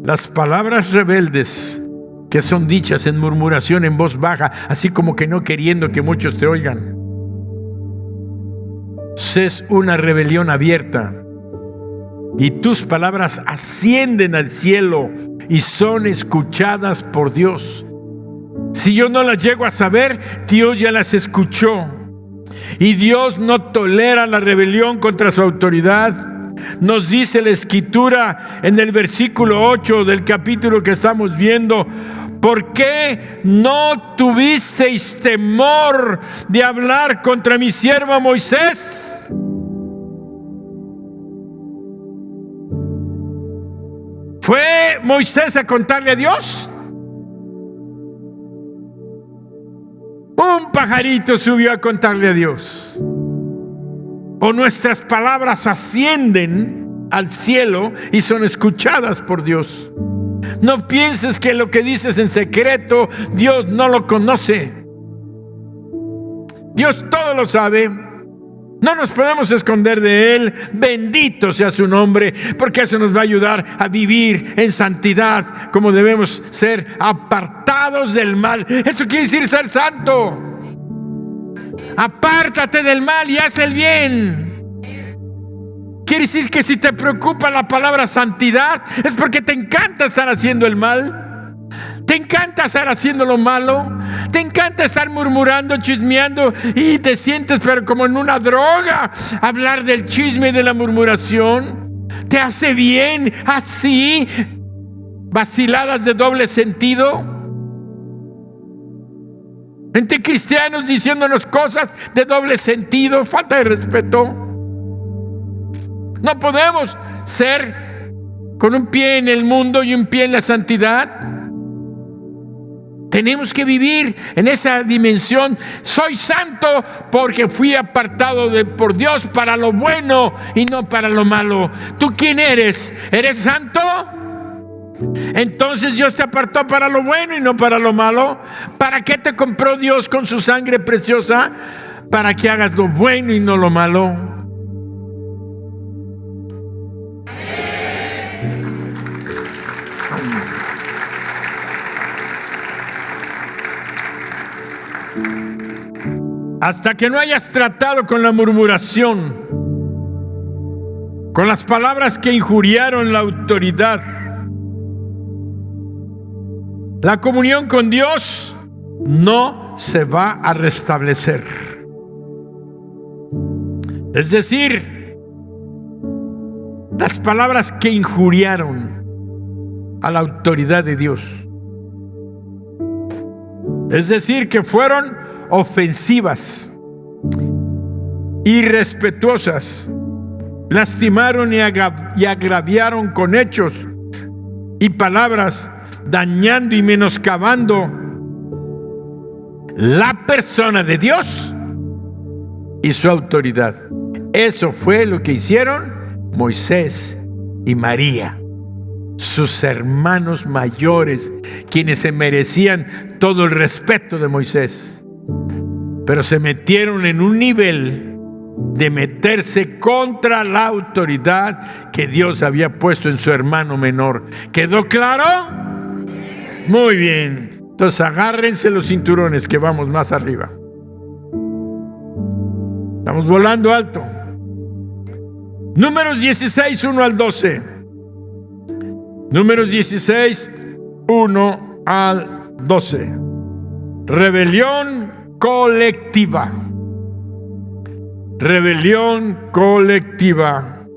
Speaker 1: Las palabras rebeldes que son dichas en murmuración, en voz baja, así como que no queriendo que muchos te oigan, es una rebelión abierta. Y tus palabras ascienden al cielo y son escuchadas por Dios. Si yo no las llego a saber, Dios ya las escuchó. Y Dios no tolera la rebelión contra su autoridad. Nos dice la Escritura en el versículo 8 del capítulo que estamos viendo: ¿por qué no tuvisteis temor de hablar contra mi siervo Moisés? ¿Fue Moisés a contarle a Dios? Un pajarito subió a contarle a Dios. O nuestras palabras ascienden al cielo y son escuchadas por Dios. No pienses que lo que dices en secreto Dios no lo conoce. Dios todo lo sabe. No nos podemos esconder de Él. Bendito sea su nombre, porque eso nos va a ayudar a vivir en santidad, como debemos ser, apartados del mal. Eso quiere decir ser santo. Apártate del mal y haz el bien. Quiere decir que si te preocupa la palabra santidad, es porque te encanta estar haciendo el mal. Te encanta estar haciendo lo malo. Te encanta estar murmurando, chismeando, y te sientes pero como en una droga. Hablar del chisme y de la murmuración te hace bien. Así, vaciladas de doble sentido. entre cristianos diciéndonos cosas de doble sentido, falta de respeto. No podemos ser con un pie en el mundo y un pie en la santidad. Tenemos que vivir en esa dimensión. Soy santo porque fui apartado por Dios para lo bueno y no para lo malo. ¿Tú quién eres? ¿Eres santo? Entonces Dios te apartó para lo bueno y no para lo malo. ¿Para qué te compró Dios con su sangre preciosa? Para que hagas lo bueno y no lo malo. Hasta que no hayas tratado con la murmuración, con las palabras que injuriaron la autoridad, la comunión con Dios no se va a restablecer. Es decir, las palabras que injuriaron a la autoridad de Dios, es decir, que fueron ofensivas, irrespetuosas, lastimaron y agraviaron con hechos y palabras, dañando y menoscabando la persona de Dios y su autoridad. Eso fue lo que hicieron Moisés y María, sus hermanos mayores, quienes se merecían todo el respeto de Moisés, pero se metieron en un nivel de meterse contra la autoridad que Dios había puesto en su hermano menor. ¿Quedó claro? Muy bien. Entonces agárrense los cinturones que vamos más arriba. Estamos volando alto. Números 16, 1 al 12. Números 16, 1 al 12. Rebelión colectiva. Rebelión colectiva.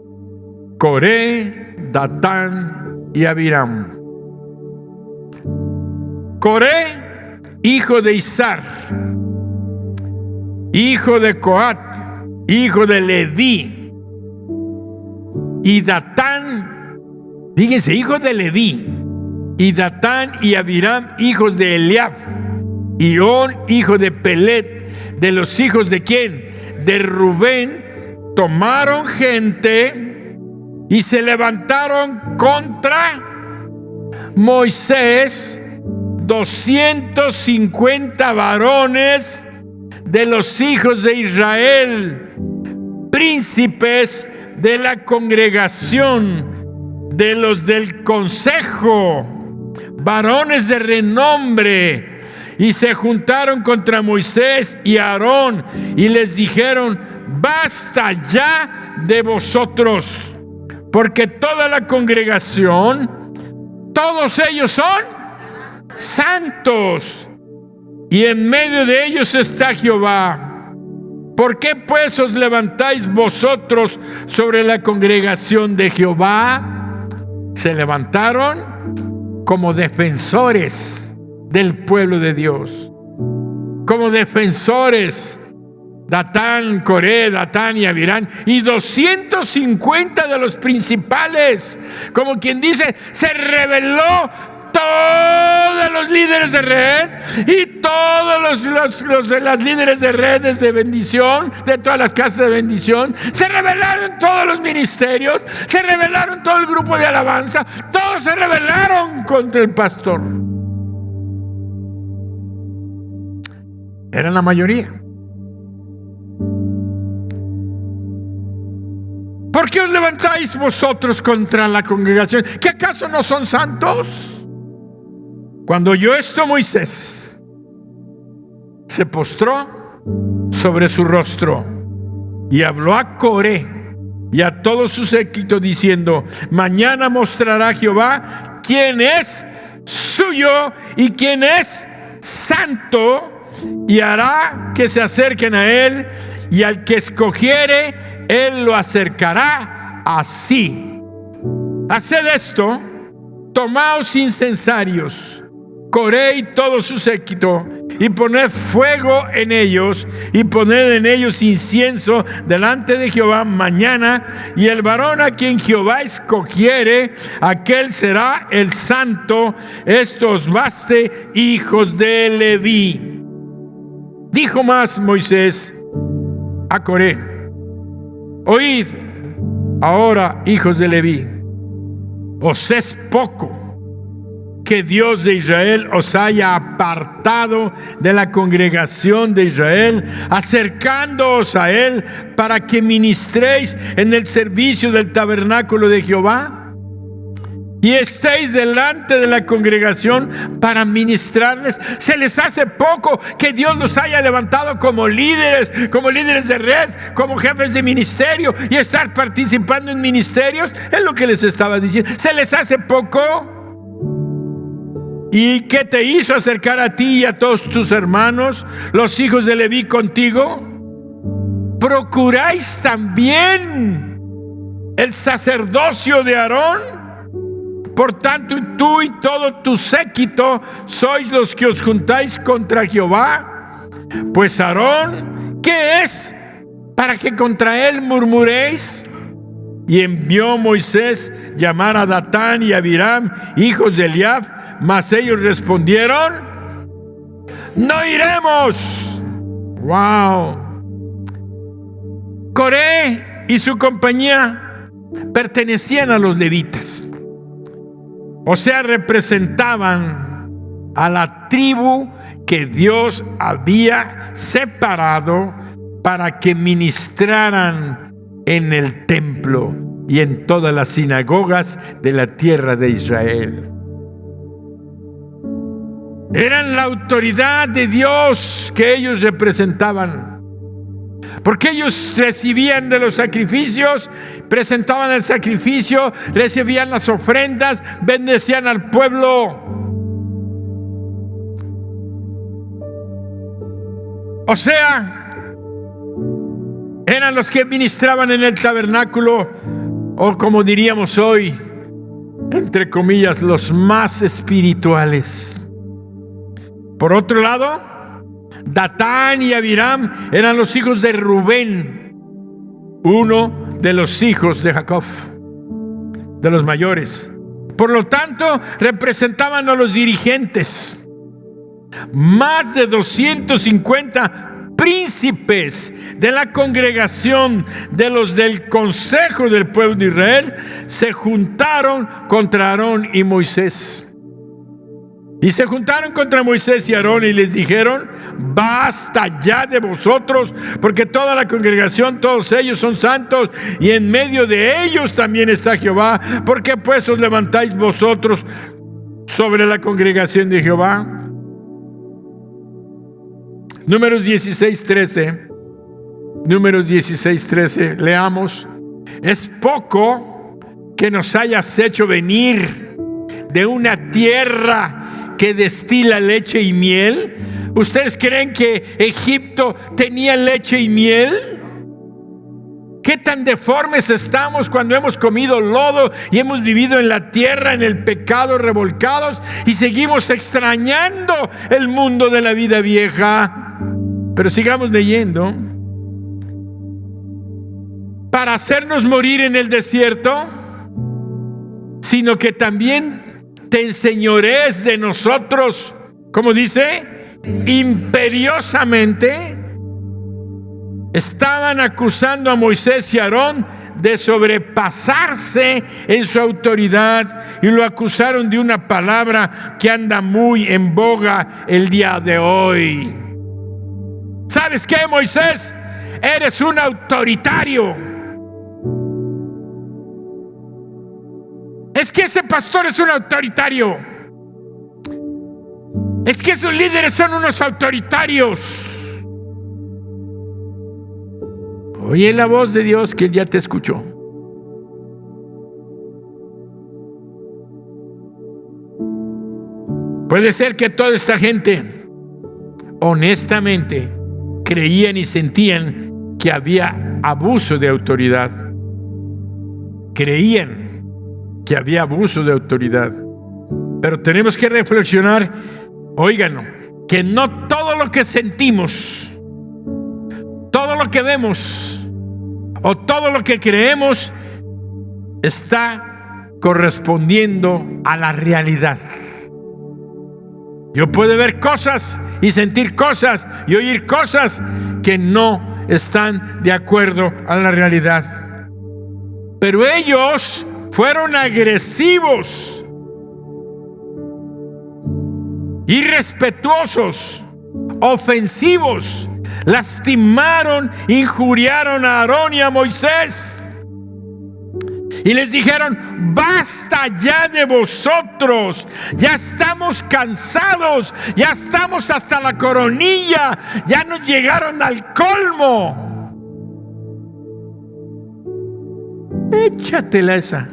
Speaker 1: Coré, Datán y Abiram. Coré, hijo de Izar, hijo de Coat, hijo de Leví, y Datán, fíjense, hijo de Leví, y Datán y Abiram, hijos de Eliab, y On, hijo de Pelet, de los hijos de ¿quién? De Rubén, tomaron gente y se levantaron contra Moisés, 250 varones de los hijos de Israel, príncipes de la congregación, de los del consejo, varones de renombre, y se juntaron contra Moisés y Aarón y les dijeron: basta ya de vosotros, porque toda la congregación, todos ellos son santos, y en medio de ellos está Jehová. ¿Por qué pues os levantáis vosotros sobre la congregación de Jehová? Se levantaron como defensores del pueblo de Dios, como defensores. Datán, Coré, Datán y Abiram, y 250 de los principales, como quien dice, se rebeló todos los líderes de red y todos los de las líderes de redes de bendición, de todas las casas de bendición. Se rebelaron todos los ministerios, se rebelaron todo el grupo de alabanza, todos se rebelaron contra el pastor. Eran la mayoría. ¿Por qué os levantáis vosotros contra la congregación? ¿Que acaso no son santos? Cuando oyó esto, Moisés se postró sobre su rostro y habló a Coré y a todo su séquito diciendo: mañana mostrará Jehová quién es suyo y quién es santo, y hará que se acerquen a él, y al que escogiere, él lo acercará así. Haced esto: tomaos incensarios Coré y todo su séquito, y poned fuego en ellos, y poned en ellos incienso delante de Jehová mañana, y el varón a quien Jehová escogiere, aquel será el santo. Esto os baste, hijos de Leví. Dijo más Moisés a Coré: oíd ahora, hijos de Leví, os es poco que Dios de Israel os haya apartado de la congregación de Israel, acercándoos a él para que ministréis en el servicio del tabernáculo de Jehová, y estéis delante de la congregación para ministrarles. ¿Se les hace poco que Dios los haya levantado como líderes de red, como jefes de ministerio, y estar participando en ministerios? Es lo que les estaba diciendo. ¿Se les hace poco? ¿Y qué te hizo acercar a ti y a todos tus hermanos, los hijos de Leví, contigo? ¿Procuráis también el sacerdocio de Aarón? Por tanto, tú y todo tu séquito sois los que os juntáis contra Jehová. Pues Aarón, ¿qué es para que contra él murmuréis? Y envió Moisés llamar a Datán y a Abiram, hijos de Eliab, mas ellos respondieron: no iremos. Wow. Coré y su compañía pertenecían a los levitas, o sea, representaban a la tribu que Dios había separado para que ministraran en el templo y en todas las sinagogas de la tierra de Israel. Eran la autoridad de Dios que ellos representaban, porque ellos recibían de los sacrificios, presentaban el sacrificio, recibían las ofrendas, bendecían al pueblo. O sea, eran los que ministraban en el tabernáculo, o como diríamos hoy, entre comillas, los más espirituales. Por otro lado, Datán y Abiram eran los hijos de Rubén, uno de los hijos de Jacob, de los mayores. Por lo tanto, representaban a los dirigentes. Más de 250 príncipes de la congregación de los del consejo del pueblo de Israel se juntaron contra Aarón y Moisés. Y se juntaron contra Moisés y Aarón y les dijeron: basta ya de vosotros, porque toda la congregación, todos ellos son santos, y en medio de ellos también está Jehová. ¿Por qué pues os levantáis vosotros sobre la congregación de Jehová? Números 16:13. Números 16:13. Leamos: es poco que nos hayas hecho venir de una tierra que destila leche y miel. ¿Ustedes creen que Egipto tenía leche y miel? ¿Qué tan deformes estamos cuando hemos comido lodo y hemos vivido en la tierra, en el pecado, revolcados, y seguimos extrañando el mundo de la vida vieja? Pero sigamos leyendo. Para hacernos morir en el desierto, sino que también te enseñorees de nosotros, como dice, imperiosamente. Estaban acusando a Moisés y a Aarón de sobrepasarse en su autoridad, y lo acusaron de una palabra que anda muy en boga el día de hoy. ¿Sabes qué, Moisés? Eres un autoritario. Es que ese pastor es un autoritario. Es que esos líderes son unos autoritarios. Oye la voz de Dios, que Él ya te escuchó. Puede ser que toda esta gente honestamente creían y sentían que había abuso de autoridad. Creían que había abuso de autoridad. Pero tenemos que reflexionar óiganlo, que no todo lo que sentimos, todo lo que vemos o todo lo que creemos está correspondiendo a la realidad. Yo puedo ver cosas y sentir cosas y oír cosas que no están de acuerdo a la realidad. Pero ellos fueron agresivos, irrespetuosos, ofensivos, lastimaron, injuriaron a Aarón y a Moisés. Y les dijeron: basta ya de vosotros, ya estamos cansados, ya estamos hasta la coronilla, ya nos llegaron al colmo. Échatela esa.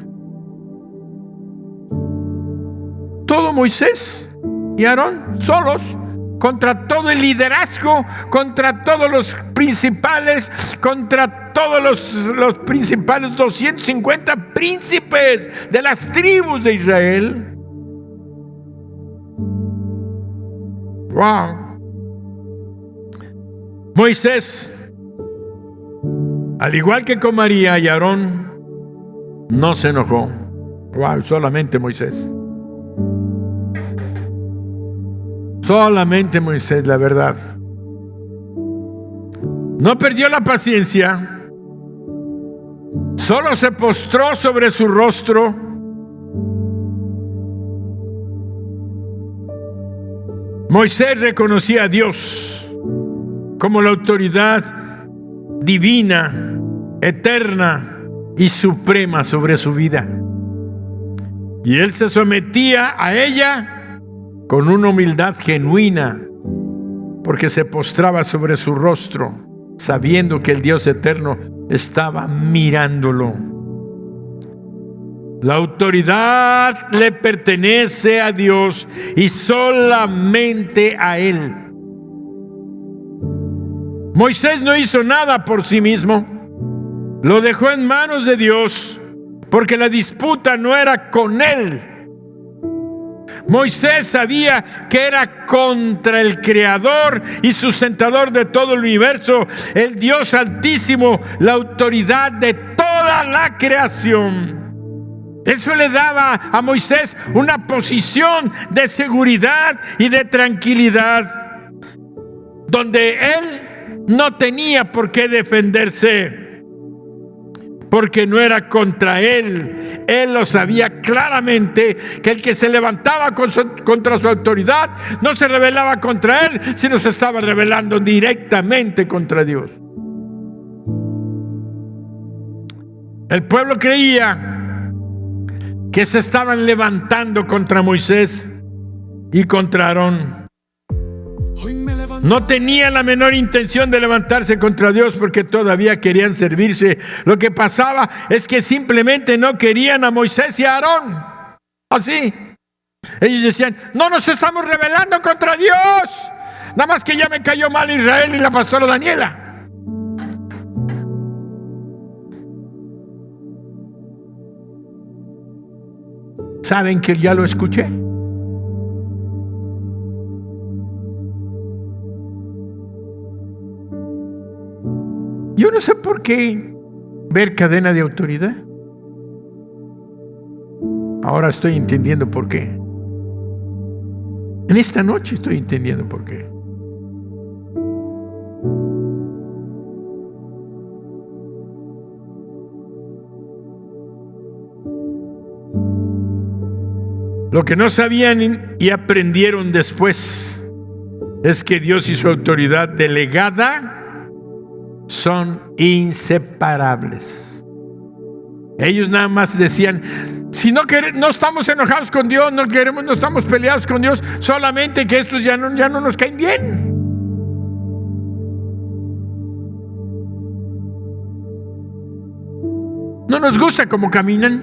Speaker 1: Todo Moisés y Aarón solos contra todo el liderazgo, contra todos los principales, contra todos los principales 250 príncipes de las tribus de Israel. Wow. Moisés, al igual que con María y Aarón, no se enojó. Wow, solamente Moisés. Solamente Moisés, la verdad. No perdió la paciencia. Solo se postró sobre su rostro. Moisés reconocía a Dios como la autoridad divina, eterna y suprema sobre su vida. Y él se sometía a ella con una humildad genuina, porque se postraba sobre su rostro, sabiendo que el Dios eterno estaba mirándolo. La autoridad le pertenece a Dios y solamente a Él. Moisés no hizo nada por sí mismo, lo dejó en manos de Dios, porque la disputa no era con él. Moisés sabía que era contra el Creador y sustentador de todo el universo, el Dios Altísimo, la autoridad de toda la creación. Eso le daba a Moisés una posición de seguridad y de tranquilidad, donde él no tenía por qué defenderse, porque no era contra él. Él lo sabía claramente, que el que se levantaba contra su autoridad no se rebelaba contra él, sino se estaba rebelando directamente contra Dios. El pueblo creía que se estaban levantando contra Moisés y contra Aarón. No tenía la menor intención de levantarse contra Dios, porque todavía querían servirse. Lo que pasaba es que simplemente no querían a Moisés y a Aarón. Así. Ellos decían: no nos estamos rebelando contra Dios, nada más que ya me cayó mal Israel y la pastora Daniela. ¿Saben que ya lo escuché? Yo no sé por qué ver cadena de autoridad. Ahora estoy entendiendo por qué. En esta noche estoy entendiendo por qué. Lo que no sabían y aprendieron después es que Dios y su autoridad delegada son inseparables. Ellos nada más decían: si no estamos enojados con Dios, no estamos peleados con Dios, solamente que estos ya no nos caen bien. No nos gusta cómo caminan,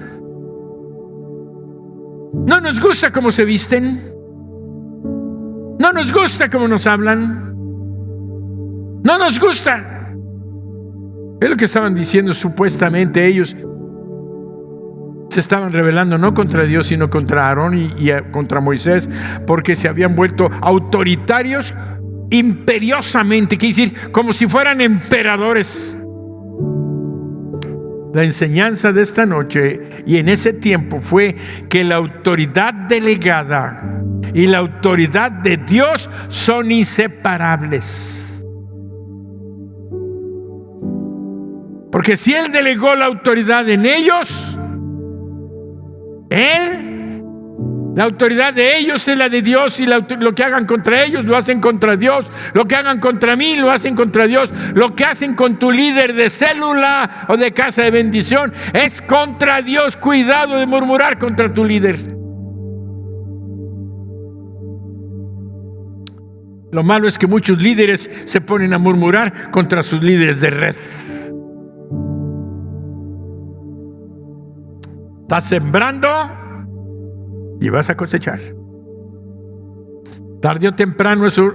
Speaker 1: no nos gusta cómo se visten, no nos gusta cómo nos hablan, no nos gusta. Es lo que estaban diciendo supuestamente ellos, se estaban rebelando no contra Dios, sino contra Aarón y contra Moisés, porque se habían vuelto autoritarios imperiosamente, quiere decir, como si fueran emperadores. La enseñanza de esta noche y en ese tiempo fue que la autoridad delegada y la autoridad de Dios son inseparables. Porque si Él delegó la autoridad en ellos, la autoridad de ellos es la de Dios, y lo que hagan contra ellos lo hacen contra Dios. Lo que hagan contra mí lo hacen contra Dios. Lo que hacen con tu líder de célula o de casa de bendición es contra Dios. Cuidado de murmurar contra tu líder. Lo malo es que muchos líderes se ponen a murmurar contra sus líderes de red. Estás sembrando y vas a cosechar. Tarde o temprano eso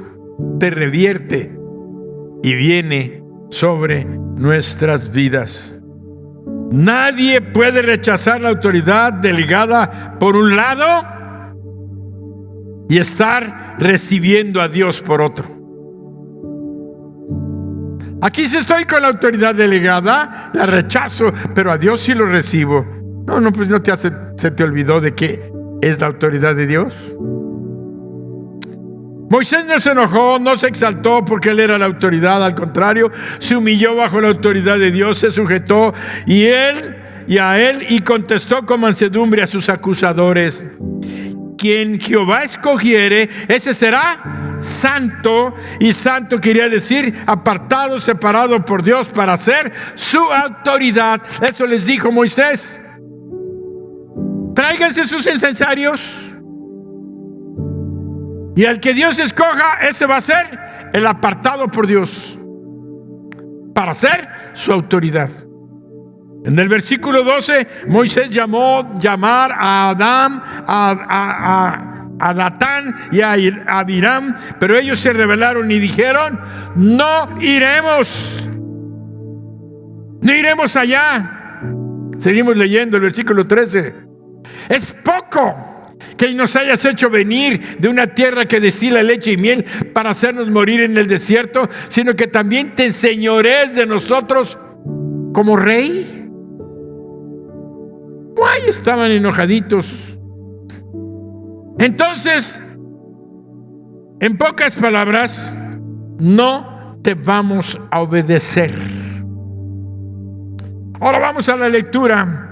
Speaker 1: te revierte y viene sobre nuestras vidas. Nadie puede rechazar la autoridad delegada por un lado y estar recibiendo a Dios por otro. Aquí si estoy con la autoridad delegada, la rechazo, pero a Dios sí lo recibo. No, pues no se te olvidó de que es la autoridad de Dios. Moisés no se enojó, no se exaltó porque él era la autoridad. Al contrario, se humilló bajo la autoridad de Dios, se sujetó a él y contestó con mansedumbre a sus acusadores. Quien Jehová escogiere, ese será santo. Y santo quería decir apartado, separado por Dios para ser su autoridad. Eso les dijo Moisés. Tráiganse sus incensarios, y al que Dios escoja, ese va a ser el apartado por Dios para ser su autoridad. En el versículo 12, Moisés llamar a Adán, a Datán y a Abiram, pero ellos se rebelaron y dijeron: no iremos allá. Seguimos leyendo el versículo 13. Es poco que nos hayas hecho venir de una tierra que destila leche y miel para hacernos morir en el desierto, sino que también te enseñorees de nosotros como rey. Ahí estaban enojaditos. Entonces, en pocas palabras, no te vamos a obedecer. Ahora vamos a la lectura.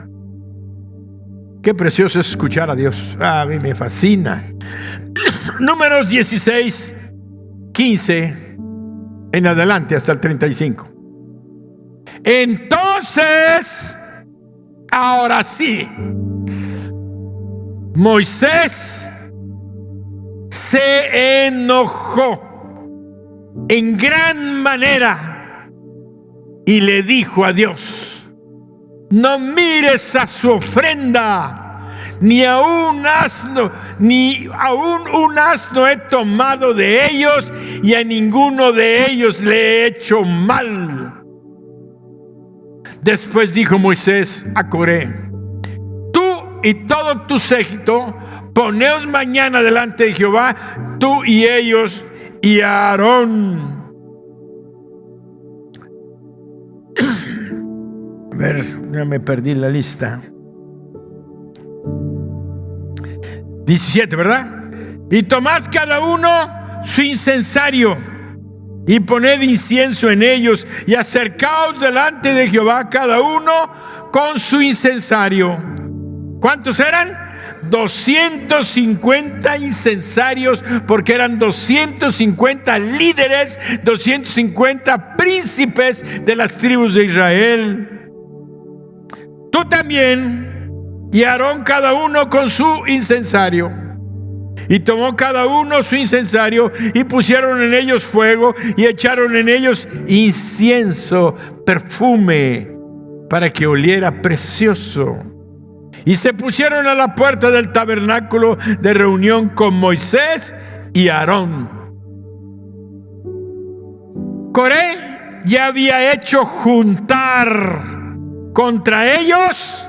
Speaker 1: Qué precioso es escuchar a Dios. A mí me fascina. Números 16, 15 en adelante hasta el 35. Entonces, ahora sí, Moisés se enojó en gran manera y le dijo a Dios: no mires a su ofrenda, ni a un asno he tomado de ellos, y a ninguno de ellos le he hecho mal. Después dijo Moisés a Coré: tú y todo tu séquito, poneos mañana delante de Jehová, tú y ellos y Aarón. A ver, ya me perdí la lista. 17, ¿verdad? Y tomad cada uno su incensario y poned incienso en ellos, y acercaos delante de Jehová cada uno con su incensario. ¿Cuántos eran? 250 incensarios, porque eran 250 líderes, 250 príncipes de las tribus de Israel. Tú también, y Aarón cada uno con su incensario. Y tomó cada uno su incensario, y pusieron en ellos fuego, y echaron en ellos incienso, perfume, para que oliera precioso. Y se pusieron a la puerta del tabernáculo de reunión con Moisés y Aarón. Coré ya había hecho juntar contra ellos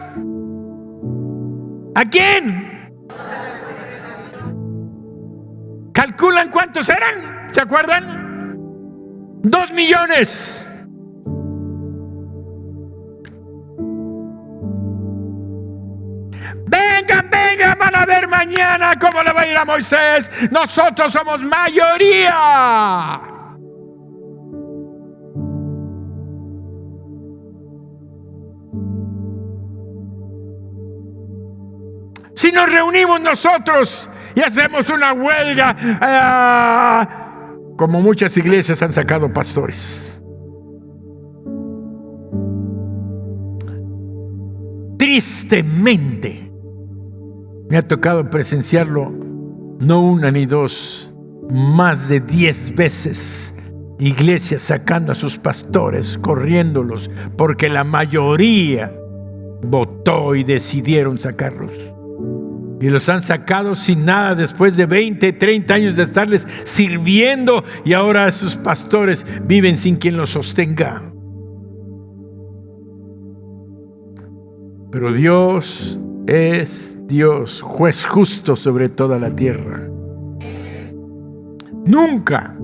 Speaker 1: ¿A quién? ¿Calculan cuántos eran? ¿Se acuerdan? 2 millones. Vengan, van a ver mañana cómo le va a ir a Moisés. Nosotros somos mayoría. Si nos reunimos nosotros y hacemos una huelga, como muchas iglesias han sacado pastores. Tristemente, me ha tocado presenciarlo, no una ni dos, más de 10 veces. Iglesias sacando a sus pastores, corriéndolos, porque la mayoría votó y decidieron sacarlos. Y los han sacado sin nada después de 20, 30 años de estarles sirviendo, y ahora sus pastores viven sin quien los sostenga. Pero Dios es Dios, juez justo sobre toda la tierra. Nunca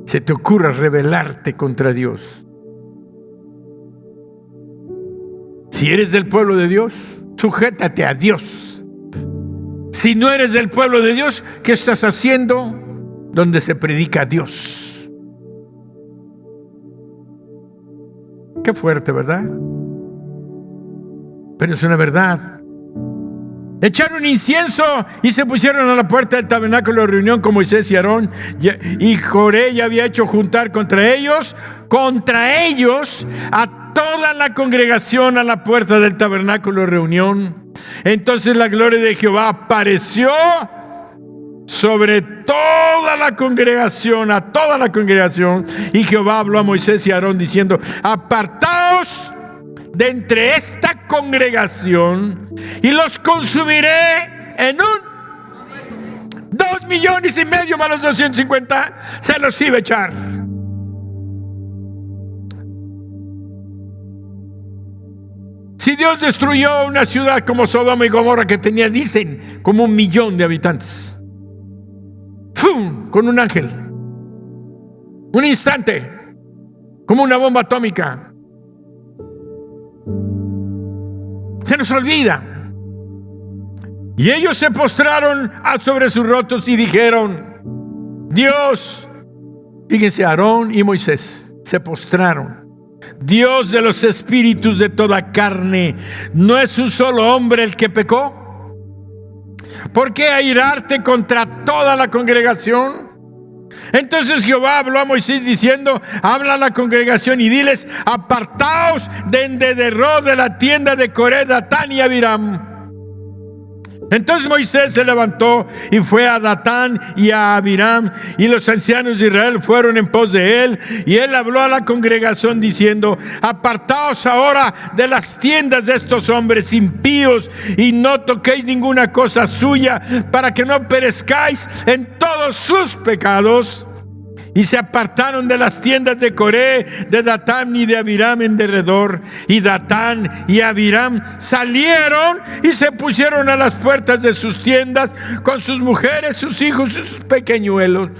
Speaker 1: se te ocurra rebelarte contra Dios. Si eres del pueblo de Dios, sujétate a Dios. Si no eres del pueblo de Dios, ¿qué estás haciendo donde se predica a Dios? Qué fuerte, ¿verdad? Pero es una verdad. Echaron incienso y se pusieron a la puerta del tabernáculo de reunión con Moisés y Aarón, y Coré ya había hecho juntar contra ellos a toda la congregación a la puerta del tabernáculo de reunión. Entonces la gloria de Jehová apareció sobre toda la congregación, a toda la congregación, y Jehová habló a Moisés y a Aarón diciendo: apartaos de entre esta congregación y los consumiré en 2,5 millones más los 250, se los iba a echar. Si Dios destruyó una ciudad como Sodoma y Gomorra, que tenía, dicen, como 1 millón de habitantes, ¡fum!, con un ángel, un instante, como una bomba atómica, se nos olvida. Y ellos se postraron sobre sus rostros y dijeron: Dios, fíjense, Aarón y Moisés se postraron. Dios de los espíritus de toda carne, ¿no es un solo hombre el que pecó? ¿Por qué airarte contra toda la congregación? Entonces Jehová habló a Moisés diciendo: habla a la congregación y diles: apartaos de en derredor de la tienda de Coré, Datán y Abiram. Entonces Moisés se levantó y fue a Datán y a Abiram, y los ancianos de Israel fueron en pos de él, y él habló a la congregación diciendo: apartaos ahora de las tiendas de estos hombres impíos, y no toquéis ninguna cosa suya, para que no perezcáis en todos sus pecados. Y se apartaron de las tiendas de Coré, de Datán y de Abiram en derredor. Y Datán y Abiram salieron y se pusieron a las puertas de sus tiendas con sus mujeres, sus hijos y sus pequeñuelos.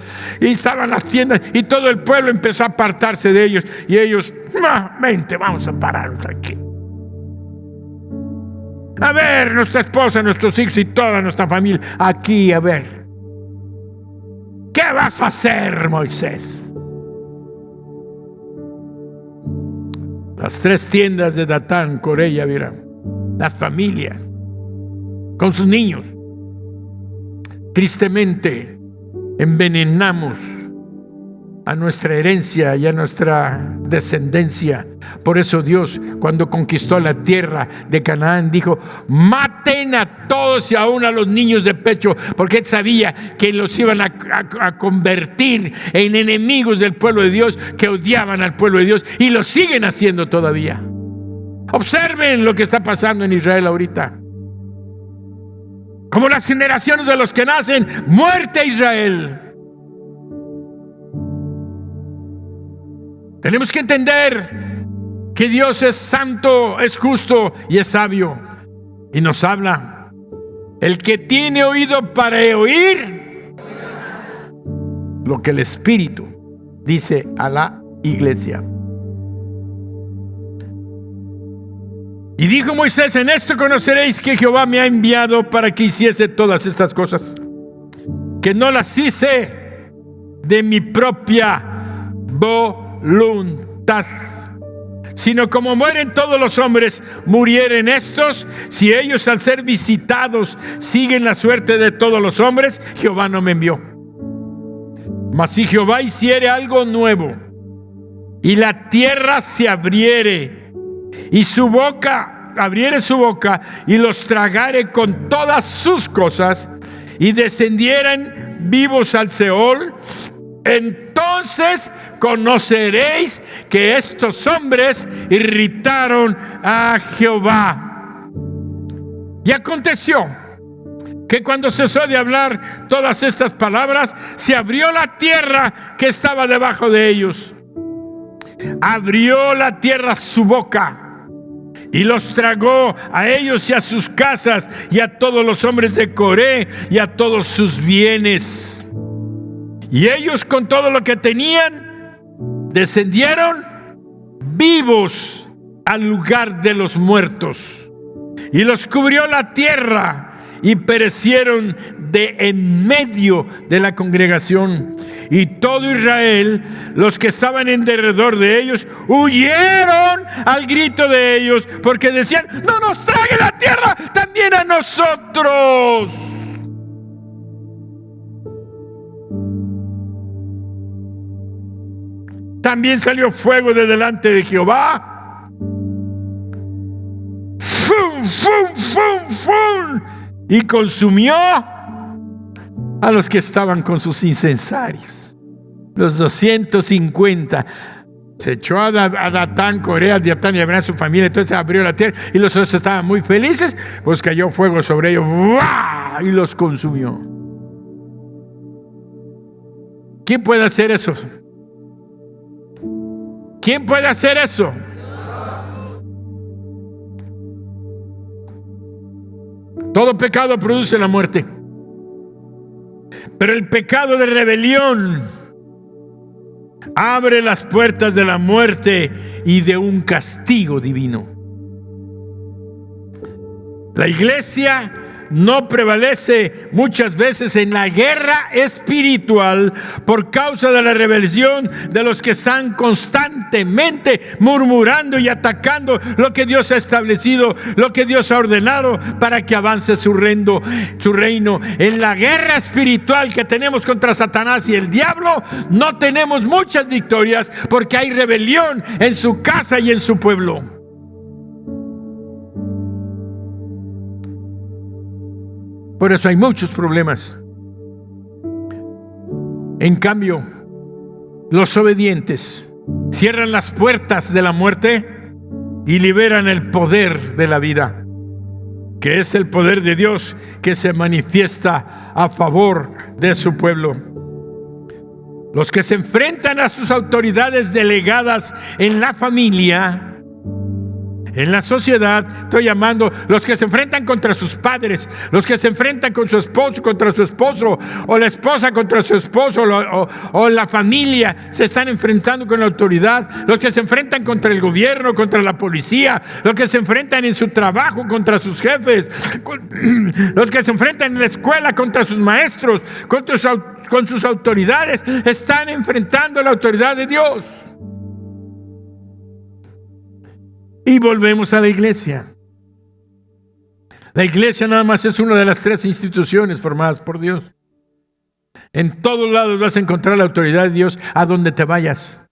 Speaker 1: Y estaban las tiendas, y todo el pueblo empezó a apartarse de ellos. Y ellos: vente, vamos a pararnos aquí. A ver, nuestra esposa, nuestros hijos y toda nuestra familia aquí, a ver. ¿Qué vas a hacer, Moisés? Las 3 tiendas de Datán, Coré y Abiram, las familias con sus niños. Tristemente envenenamos a nuestra herencia y a nuestra descendencia. Por eso Dios, cuando conquistó la tierra de Canaán, dijo: maten a todos y aún a los niños de pecho, porque él sabía que los iban a convertir en enemigos del pueblo de Dios, que odiaban al pueblo de Dios, y lo siguen haciendo todavía. Observen lo que está pasando en Israel ahorita. Como las generaciones de los que nacen: muerte a Israel. Tenemos que entender que Dios es santo, es justo y es sabio, y nos habla El que tiene oído para oír lo que el Espíritu dice a la iglesia. Y dijo Moisés: en esto conoceréis que Jehová me ha enviado para que hiciese todas estas cosas, que no las hice de mi propia voluntad, sino como mueren todos los hombres, murieren estos. Si ellos, al ser visitados, siguen la suerte de todos los hombres, Jehová no me envió. Mas si Jehová hiciere algo nuevo, y la tierra se abriere, y abriere su boca, y los tragare con todas sus cosas, y descendieran vivos al Seol, entonces conoceréis que estos hombres irritaron a Jehová. Y aconteció que cuando cesó de hablar todas estas palabras, se abrió la tierra que estaba debajo de ellos. Abrió la tierra su boca y los tragó a ellos y a sus casas y a todos los hombres de Coré y a todos sus bienes. Y ellos, con todo lo que tenían, descendieron vivos al lugar de los muertos, y los cubrió la tierra, y perecieron de en medio de la congregación. Y todo Israel, los que estaban en derredor de ellos, huyeron al grito de ellos, porque decían: no nos trague la tierra también a nosotros. También salió fuego de delante de Jehová, ¡fum, fum, fum, fum!, y consumió a los que estaban con sus incensarios, los 250. Se echó a Datán, Corea, Datán y Abraham, su familia. Entonces abrió la tierra y los otros estaban muy felices, pues cayó fuego sobre ellos, ¡buah!, y los consumió. ¿Quién puede hacer eso? ¿Quién puede hacer eso? Todo pecado produce la muerte, pero el pecado de rebelión abre las puertas de la muerte y de un castigo divino. La iglesia no prevalece muchas veces en la guerra espiritual por causa de la rebelión de los que están constantemente murmurando y atacando lo que Dios ha establecido, lo que Dios ha ordenado para que avance su reino. En la guerra espiritual que tenemos contra Satanás y el diablo, no tenemos muchas victorias porque hay rebelión en su casa y en su pueblo. Por eso hay muchos problemas. En cambio, los obedientes cierran las puertas de la muerte y liberan el poder de la vida, que es el poder de Dios que se manifiesta a favor de su pueblo. Los que se enfrentan a sus autoridades delegadas en la familia, en la sociedad, estoy llamando los que se enfrentan contra sus padres, los que se enfrentan con su esposo contra su esposo, o la esposa contra su esposo, o la familia se están enfrentando con la autoridad, los que se enfrentan contra el gobierno, contra la policía, los que se enfrentan en su trabajo contra sus jefes, los que se enfrentan en la escuela contra sus maestros, con sus autoridades, están enfrentando la autoridad de Dios. Y volvemos a la iglesia. La iglesia nada más es una de las 3 instituciones formadas por Dios. En todos lados vas a encontrar la autoridad de Dios a donde te vayas,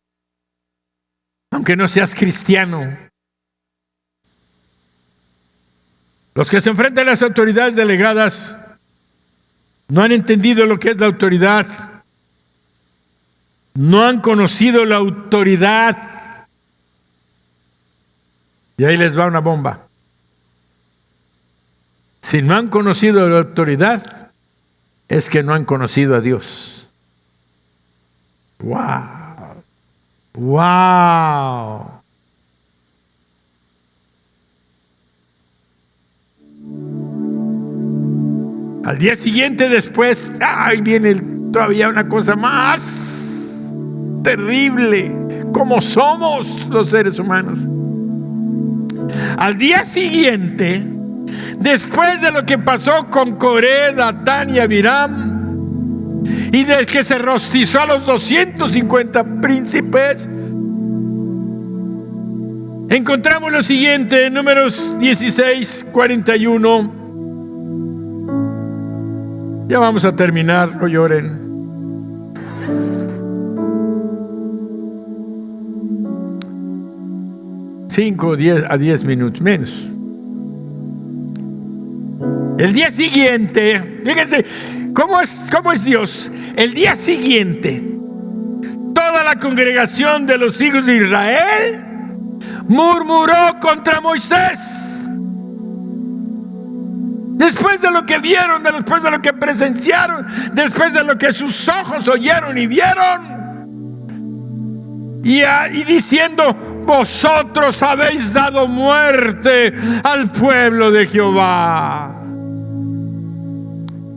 Speaker 1: aunque no seas cristiano. Los que se enfrentan a las autoridades delegadas no han entendido lo que es la autoridad, no han conocido la autoridad. Y ahí les va una bomba. Si no han conocido la autoridad, es que no han conocido a Dios. ¡Wow! ¡Wow! Al día siguiente después, ahí viene todavía una cosa más terrible, como somos los seres humanos. Al día siguiente, después de lo que pasó con Coré, Datán y Abiram, y de que se rostizó a los 250 príncipes, encontramos lo siguiente en Números 16, 41. Ya vamos a terminar, no lloren. Cinco a 10 minutos menos. El día siguiente, fíjense cómo es Dios. El día siguiente, toda la congregación de los hijos de Israel murmuró contra Moisés. Después de lo que vieron, después de lo que presenciaron, después de lo que sus ojos oyeron y vieron, y diciendo: vosotros habéis dado muerte al pueblo de Jehová.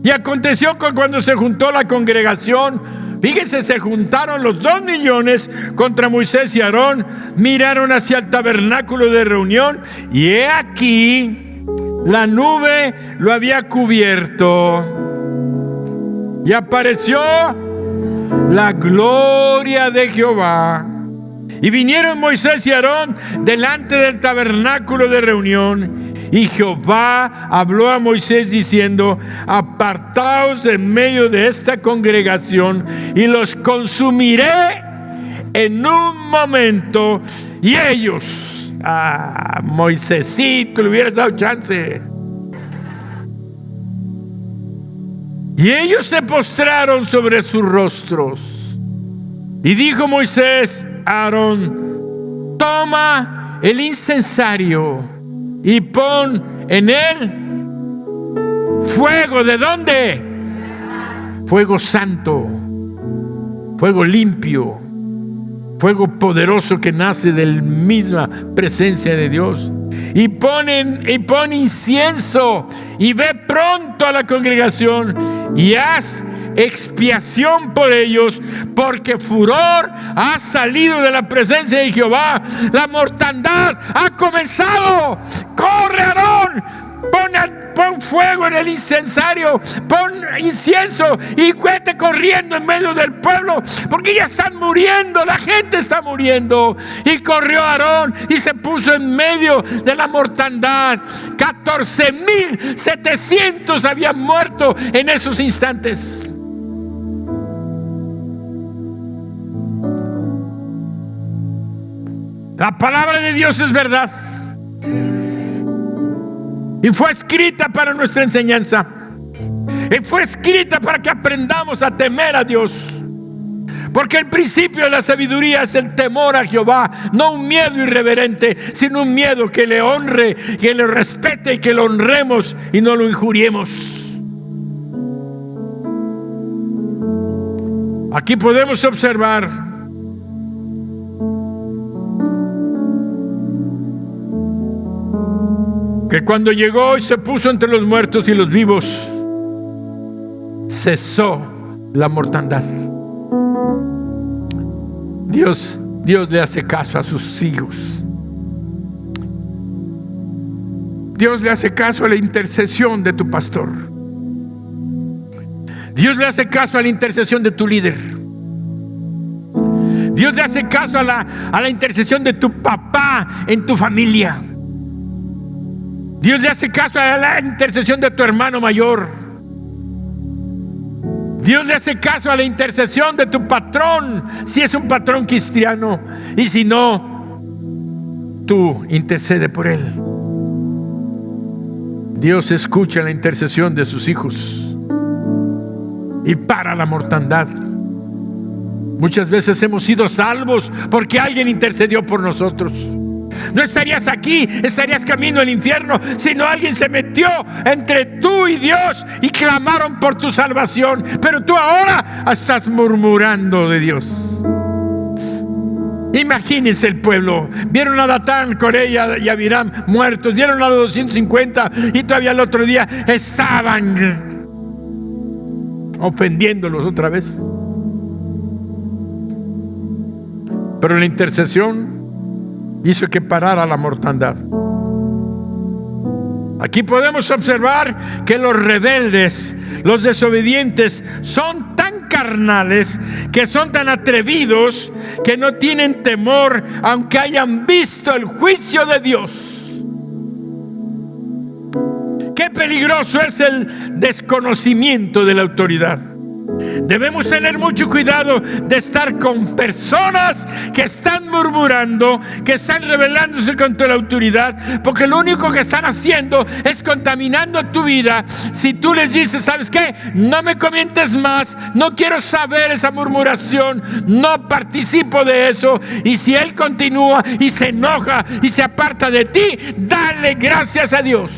Speaker 1: Y aconteció que cuando se juntó la congregación, fíjense, se juntaron los 2 millones contra Moisés y Aarón, miraron hacia el tabernáculo de reunión, y he aquí la nube lo había cubierto, y apareció la gloria de Jehová. Y vinieron Moisés y Aarón delante del tabernáculo de reunión, y Jehová habló a Moisés diciendo: apartaos en medio de esta congregación, y los consumiré en un momento. Y ellos, Moisésito, le hubieras dado chance. Y ellos se postraron sobre sus rostros. Y dijo Moisés a Aarón: toma el incensario y pon en él fuego. ¿De dónde? Fuego santo, fuego limpio, fuego poderoso que nace de la misma presencia de Dios. Y pon incienso, y ve pronto a la congregación y haz expiación por ellos, porque furor ha salido de la presencia de Jehová. La mortandad ha comenzado. Corre, Aarón, pon fuego en el incensario, pon incienso y vete corriendo en medio del pueblo, porque ya están muriendo, la gente está muriendo. Y corrió Aarón y se puso en medio de la mortandad. 14,700 habían muerto en esos instantes. La palabra de Dios es verdad y fue escrita para nuestra enseñanza, y fue escrita para que aprendamos a temer a Dios, porque el principio de la sabiduría es el temor a Jehová, no un miedo irreverente, sino un miedo que le honre, que le respete y que lo honremos y no lo injuriemos. Aquí podemos observar que cuando llegó y se puso entre los muertos y los vivos, cesó la mortandad. Dios le hace caso a sus hijos. Dios le hace caso a la intercesión de tu pastor. Dios le hace caso a la intercesión de tu líder. Dios le hace caso a la intercesión de tu papá en tu familia. Dios le hace caso a la intercesión de tu hermano mayor. Dios le hace caso a la intercesión de tu patrón, si es un patrón cristiano. Y si no, tú intercede por él. Dios escucha la intercesión de sus hijos y para la mortandad. Muchas veces hemos sido salvos porque alguien intercedió por nosotros. No estarías aquí, estarías camino al infierno, sino alguien se metió entre tú y Dios y clamaron por tu salvación. Pero tú ahora estás murmurando de Dios. Imagínense el pueblo. Vieron a Datán, Coré y Abiram muertos. Vieron a los 250 y todavía el otro día estaban ofendiéndolos otra vez. Pero la intercesión hizo que parara la mortandad. Aquí podemos observar que los rebeldes, los desobedientes, son tan carnales, que son tan atrevidos, que no tienen temor, aunque hayan visto el juicio de Dios. Qué peligroso es el desconocimiento de la autoridad. Debemos tener mucho cuidado de estar con personas que están murmurando, que están rebelándose contra la autoridad, porque lo único que están haciendo es contaminando tu vida. Si tú les dices, ¿sabes qué? No me comentes más, no quiero saber esa murmuración, no participo de eso. Y si él continúa y se enoja y se aparta de ti, dale gracias a Dios.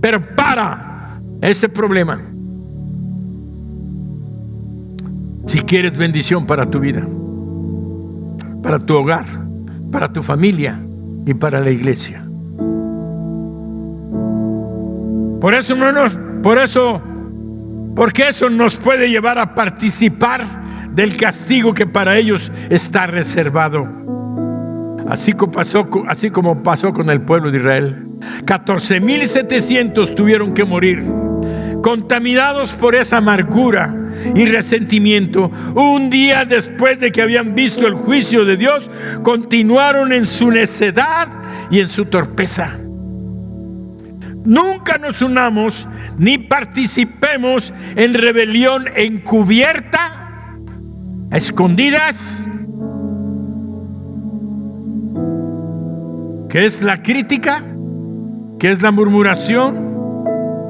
Speaker 1: Pero para ese problema. Si quieres bendición para tu vida, para tu hogar, para tu familia y para la iglesia. Porque eso nos puede llevar a participar del castigo que para ellos está reservado. Así como pasó con el pueblo de Israel. 14,700 tuvieron que morir, contaminados por esa amargura y resentimiento. Un día después de que habían visto el juicio de Dios, continuaron en su necedad y en su torpeza. Nunca nos unamos ni participemos en rebelión encubierta, a escondidas, que es la crítica, que es la murmuración,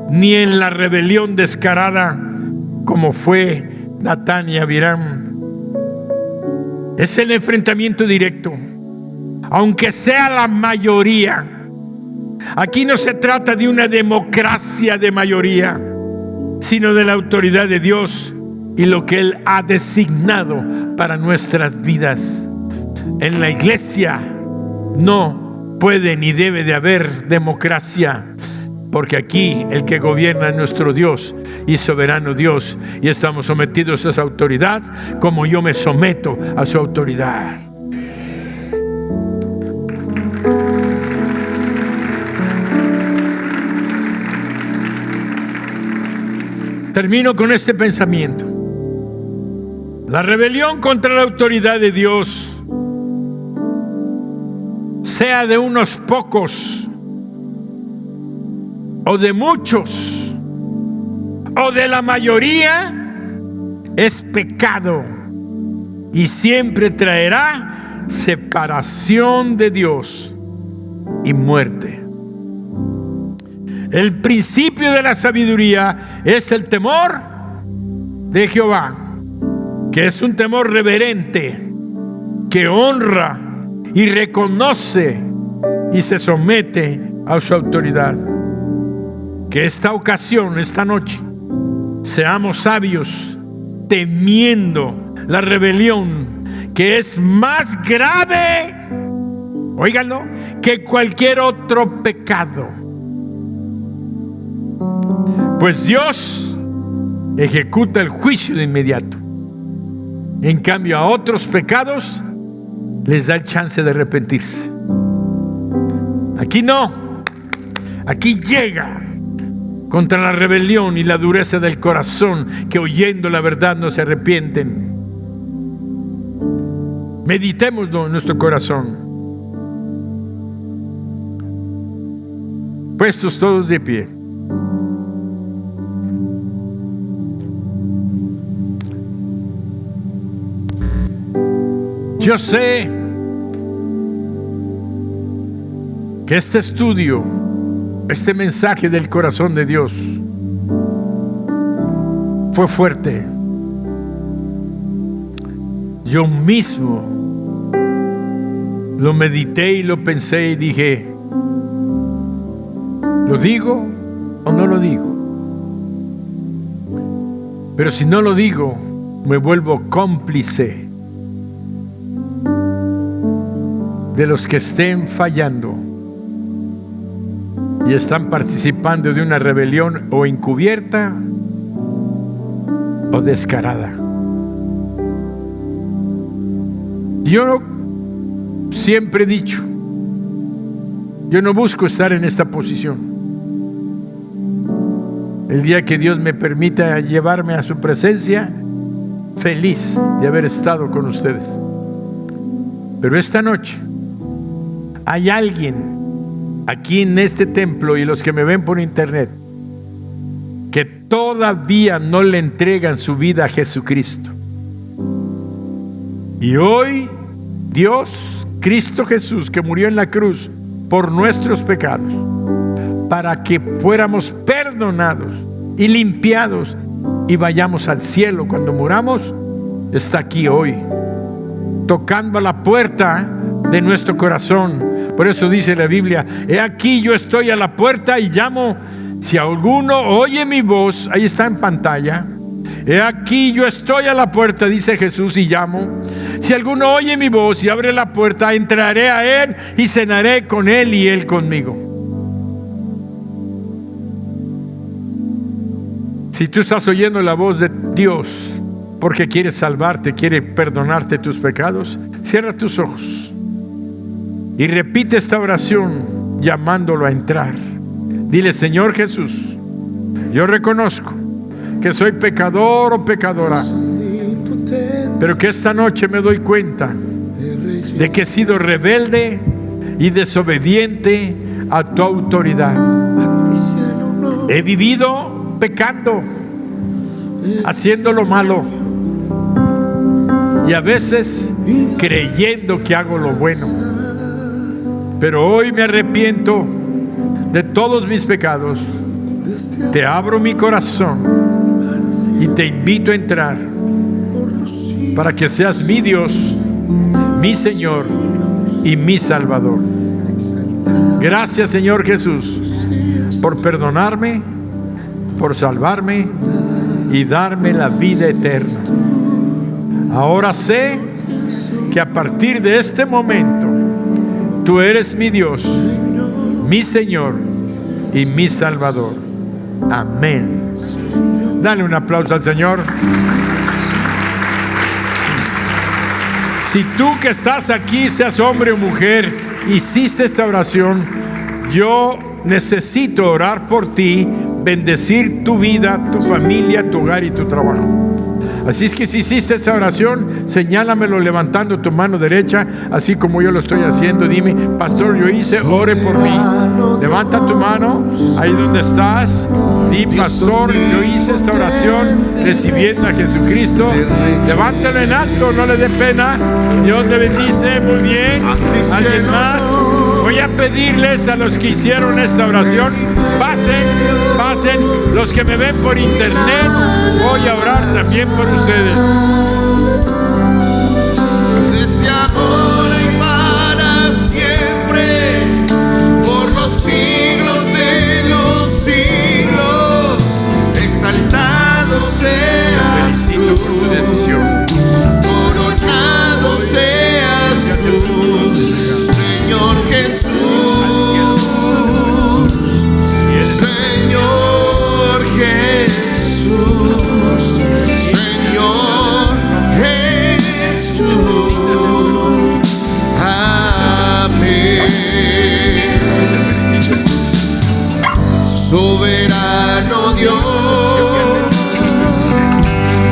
Speaker 1: ni en la rebelión descarada, como fue Datán y Abiram. Es el enfrentamiento directo, aunque sea la mayoría. Aquí no se trata de una democracia de mayoría, sino de la autoridad de Dios y lo que Él ha designado para nuestras vidas. En la iglesia no puede ni debe de haber democracia, porque aquí el que gobierna es nuestro Dios y soberano Dios, y estamos sometidos a su autoridad como yo me someto a su autoridad. Termino con este pensamiento. La rebelión contra la autoridad de Dios, sea de unos pocos o de muchos o de la mayoría, es pecado y siempre traerá separación de Dios y muerte. El principio de la sabiduría es el temor de Jehová, que es un temor reverente, que honra y reconoce y se somete a su autoridad. Que esta ocasión, esta noche, seamos sabios, temiendo la rebelión, que es más grave, óiganlo, que cualquier otro pecado. Pues Dios ejecuta el juicio de inmediato. En cambio, a otros pecados les da el chance de arrepentirse. Aquí no. Aquí llega contra la rebelión y la dureza del corazón, que oyendo la verdad no se arrepienten. Meditémoslo en nuestro corazón. Puestos todos de pie. Yo sé que este estudio, este mensaje del corazón de Dios fue fuerte. Yo mismo lo medité y lo pensé y dije, ¿lo digo o no lo digo? Pero si no lo digo, me vuelvo cómplice de los que estén fallando y están participando de una rebelión o encubierta o descarada. Yo siempre he dicho, yo no busco estar en esta posición. El día que Dios me permita llevarme a su presencia, feliz de haber estado con ustedes. Pero esta noche hay alguien aquí en este templo y los que me ven por internet que todavía no le entregan su vida a Jesucristo. Y hoy Dios, Cristo Jesús, que murió en la cruz por nuestros pecados, para que fuéramos perdonados y limpiados y vayamos al cielo cuando muramos, está aquí hoy, tocando a la puerta de nuestro corazón. Por eso dice la Biblia: he aquí yo estoy a la puerta y llamo. Si alguno oye mi voz, ahí está en pantalla, he aquí yo estoy a la puerta, dice Jesús, y llamo. Si alguno oye mi voz y abre la puerta, entraré a él y cenaré con él y él conmigo. Si tú estás oyendo la voz de Dios porque quiere salvarte, quiere perdonarte tus pecados, cierra tus ojos y repite esta oración llamándolo a entrar. Dile: Señor Jesús, yo reconozco que soy pecador o pecadora, pero que esta noche me doy cuenta de que he sido rebelde y desobediente a tu autoridad. He vivido pecando, haciendo lo malo, y a veces creyendo que hago lo bueno. Pero hoy me arrepiento de todos mis pecados. Te abro mi corazón y te invito a entrar para que seas mi Dios, mi Señor y mi Salvador. Gracias, Señor Jesús, por perdonarme, por salvarme y darme la vida eterna. Ahora sé que a partir de este momento tú eres mi Dios, mi Señor y mi Salvador. Amén. Dale un aplauso al Señor. Si tú que estás aquí, seas hombre o mujer, hiciste esta oración, yo necesito orar por ti, bendecir tu vida, tu familia, tu hogar y tu trabajo. Así es que si hiciste esta oración, señálamelo levantando tu mano derecha, así como yo lo estoy haciendo. Dime: pastor, yo hice, ore por mí. Levanta tu mano ahí donde estás. Di: pastor, yo hice esta oración recibiendo a Jesucristo. Levántalo en alto, no le dé pena. Dios le bendice. Muy bien. ¿Alguien más? Voy a pedirles a los que hicieron esta oración, pasen. Los que me ven por internet, voy a orar también por ustedes.
Speaker 2: Desde ahora y para siempre, por los siglos de los siglos, exaltado seas
Speaker 1: Felicito por tu decisión.
Speaker 2: coronado seas tú, Señor Jesús. Señor Jesús, Señor Jesús, amén. Soberano Dios,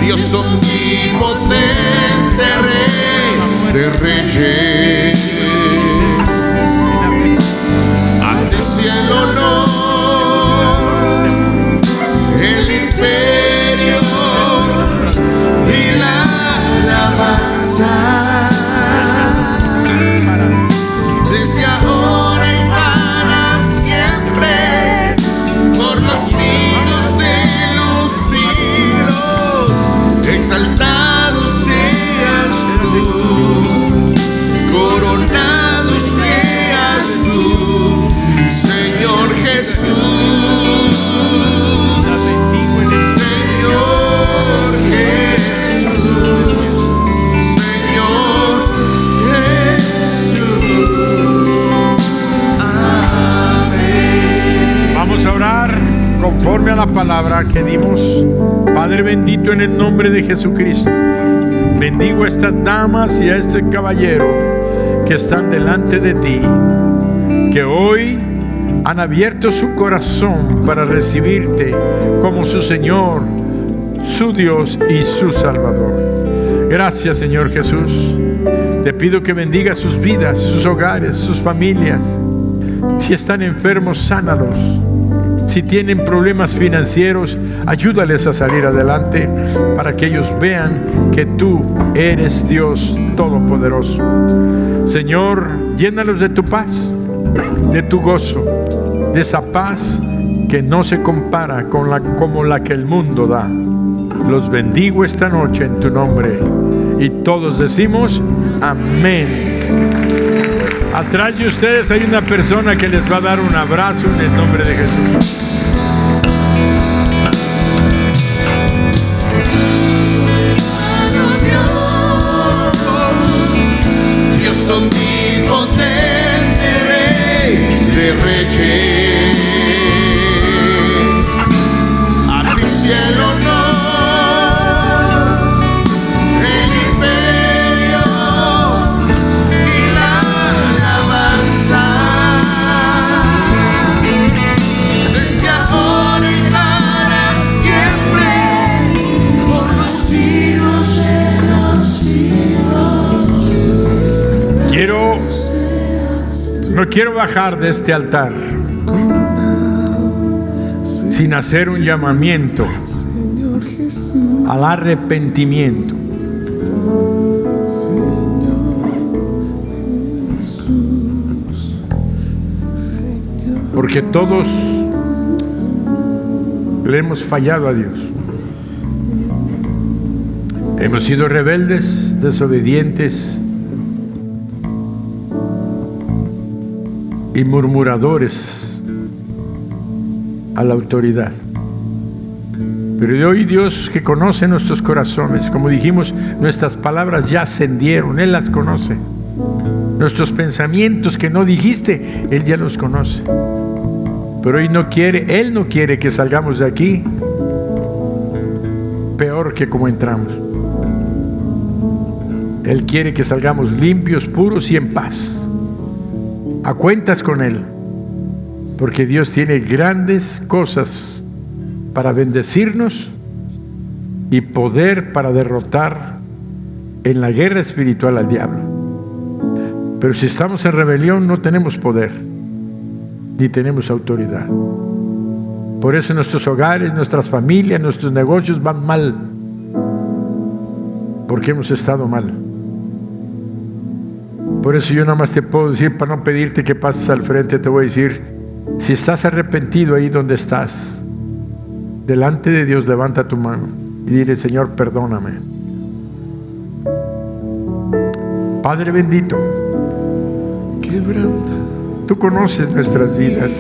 Speaker 2: Dios omnipotente, Rey de reyes, a ti sea el honor, el imperio y la alabanza, desde ahora y para siempre, por los siglos de los siglos, exaltado seas tú, coronado seas tú, Señor Jesús. Señor Jesús, Señor Jesús, amén.
Speaker 1: Vamos a orar conforme conforme a la palabra que dimos. Padre bendito, en el nombre de Jesucristo, bendigo a estas damas y a este caballero que están delante de ti, que hoy han abierto su corazón para recibirte como su Señor, su Dios y su Salvador. Gracias, Señor Jesús. Te pido que bendiga sus vidas, sus hogares, sus familias. Si están enfermos, sánalos. Si tienen problemas financieros, ayúdales a salir adelante para que ellos vean que tú eres Dios Todopoderoso. Señor, llénalos de tu paz, de tu gozo, de esa paz que no se compara con como la que el mundo da. Los bendigo esta noche en tu nombre. Y todos decimos amén. Atrás de ustedes hay una persona que les va a dar un abrazo en el nombre de Jesús.
Speaker 2: Dios omnipotente, Rey de reyes, a ti sea el honor.
Speaker 1: No quiero bajar de este altar sin hacer un llamamiento al arrepentimiento. Porque todos le hemos fallado a Dios. Hemos sido rebeldes, desobedientes y murmuradores a la autoridad. Pero de hoy Dios, que conoce nuestros corazones, como dijimos, nuestras palabras ya ascendieron, Él las conoce. Nuestros pensamientos que no dijiste, Él ya los conoce. Pero hoy Él no quiere que salgamos de aquí peor que como entramos. Él quiere que salgamos limpios, puros y en paz, a cuentas con Él, porque Dios tiene grandes cosas para bendecirnos y poder para derrotar en la guerra espiritual al diablo. Pero si estamos en rebelión, no tenemos poder ni tenemos autoridad. Por eso nuestros hogares, nuestras familias, nuestros negocios van mal, porque hemos estado mal. Por eso yo nada más te puedo decir, para no pedirte que pases al frente, te voy a decir, si estás arrepentido ahí donde estás, delante de Dios, levanta tu mano y dile: Señor, perdóname. Padre bendito, tú conoces nuestras vidas.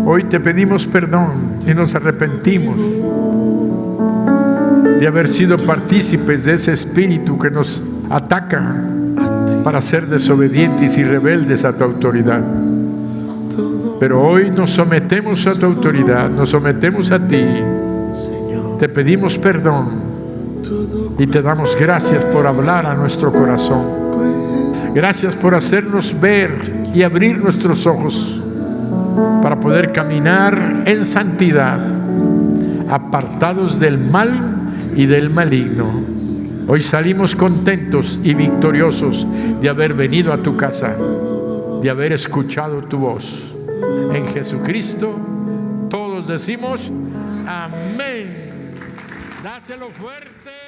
Speaker 1: Hoy te pedimos perdón y nos arrepentimos de haber sido partícipes de ese espíritu que nos ataca para ser desobedientes y rebeldes a tu autoridad. Pero hoy nos sometemos a tu autoridad, nos sometemos a ti, te pedimos perdón y te damos gracias por hablar a nuestro corazón. Gracias por hacernos ver y abrir nuestros ojos para poder caminar en santidad, apartados del mal y del maligno. Hoy salimos contentos y victoriosos de haber venido a tu casa, de haber escuchado tu voz. En Jesucristo todos decimos amén. Dáselo fuerte.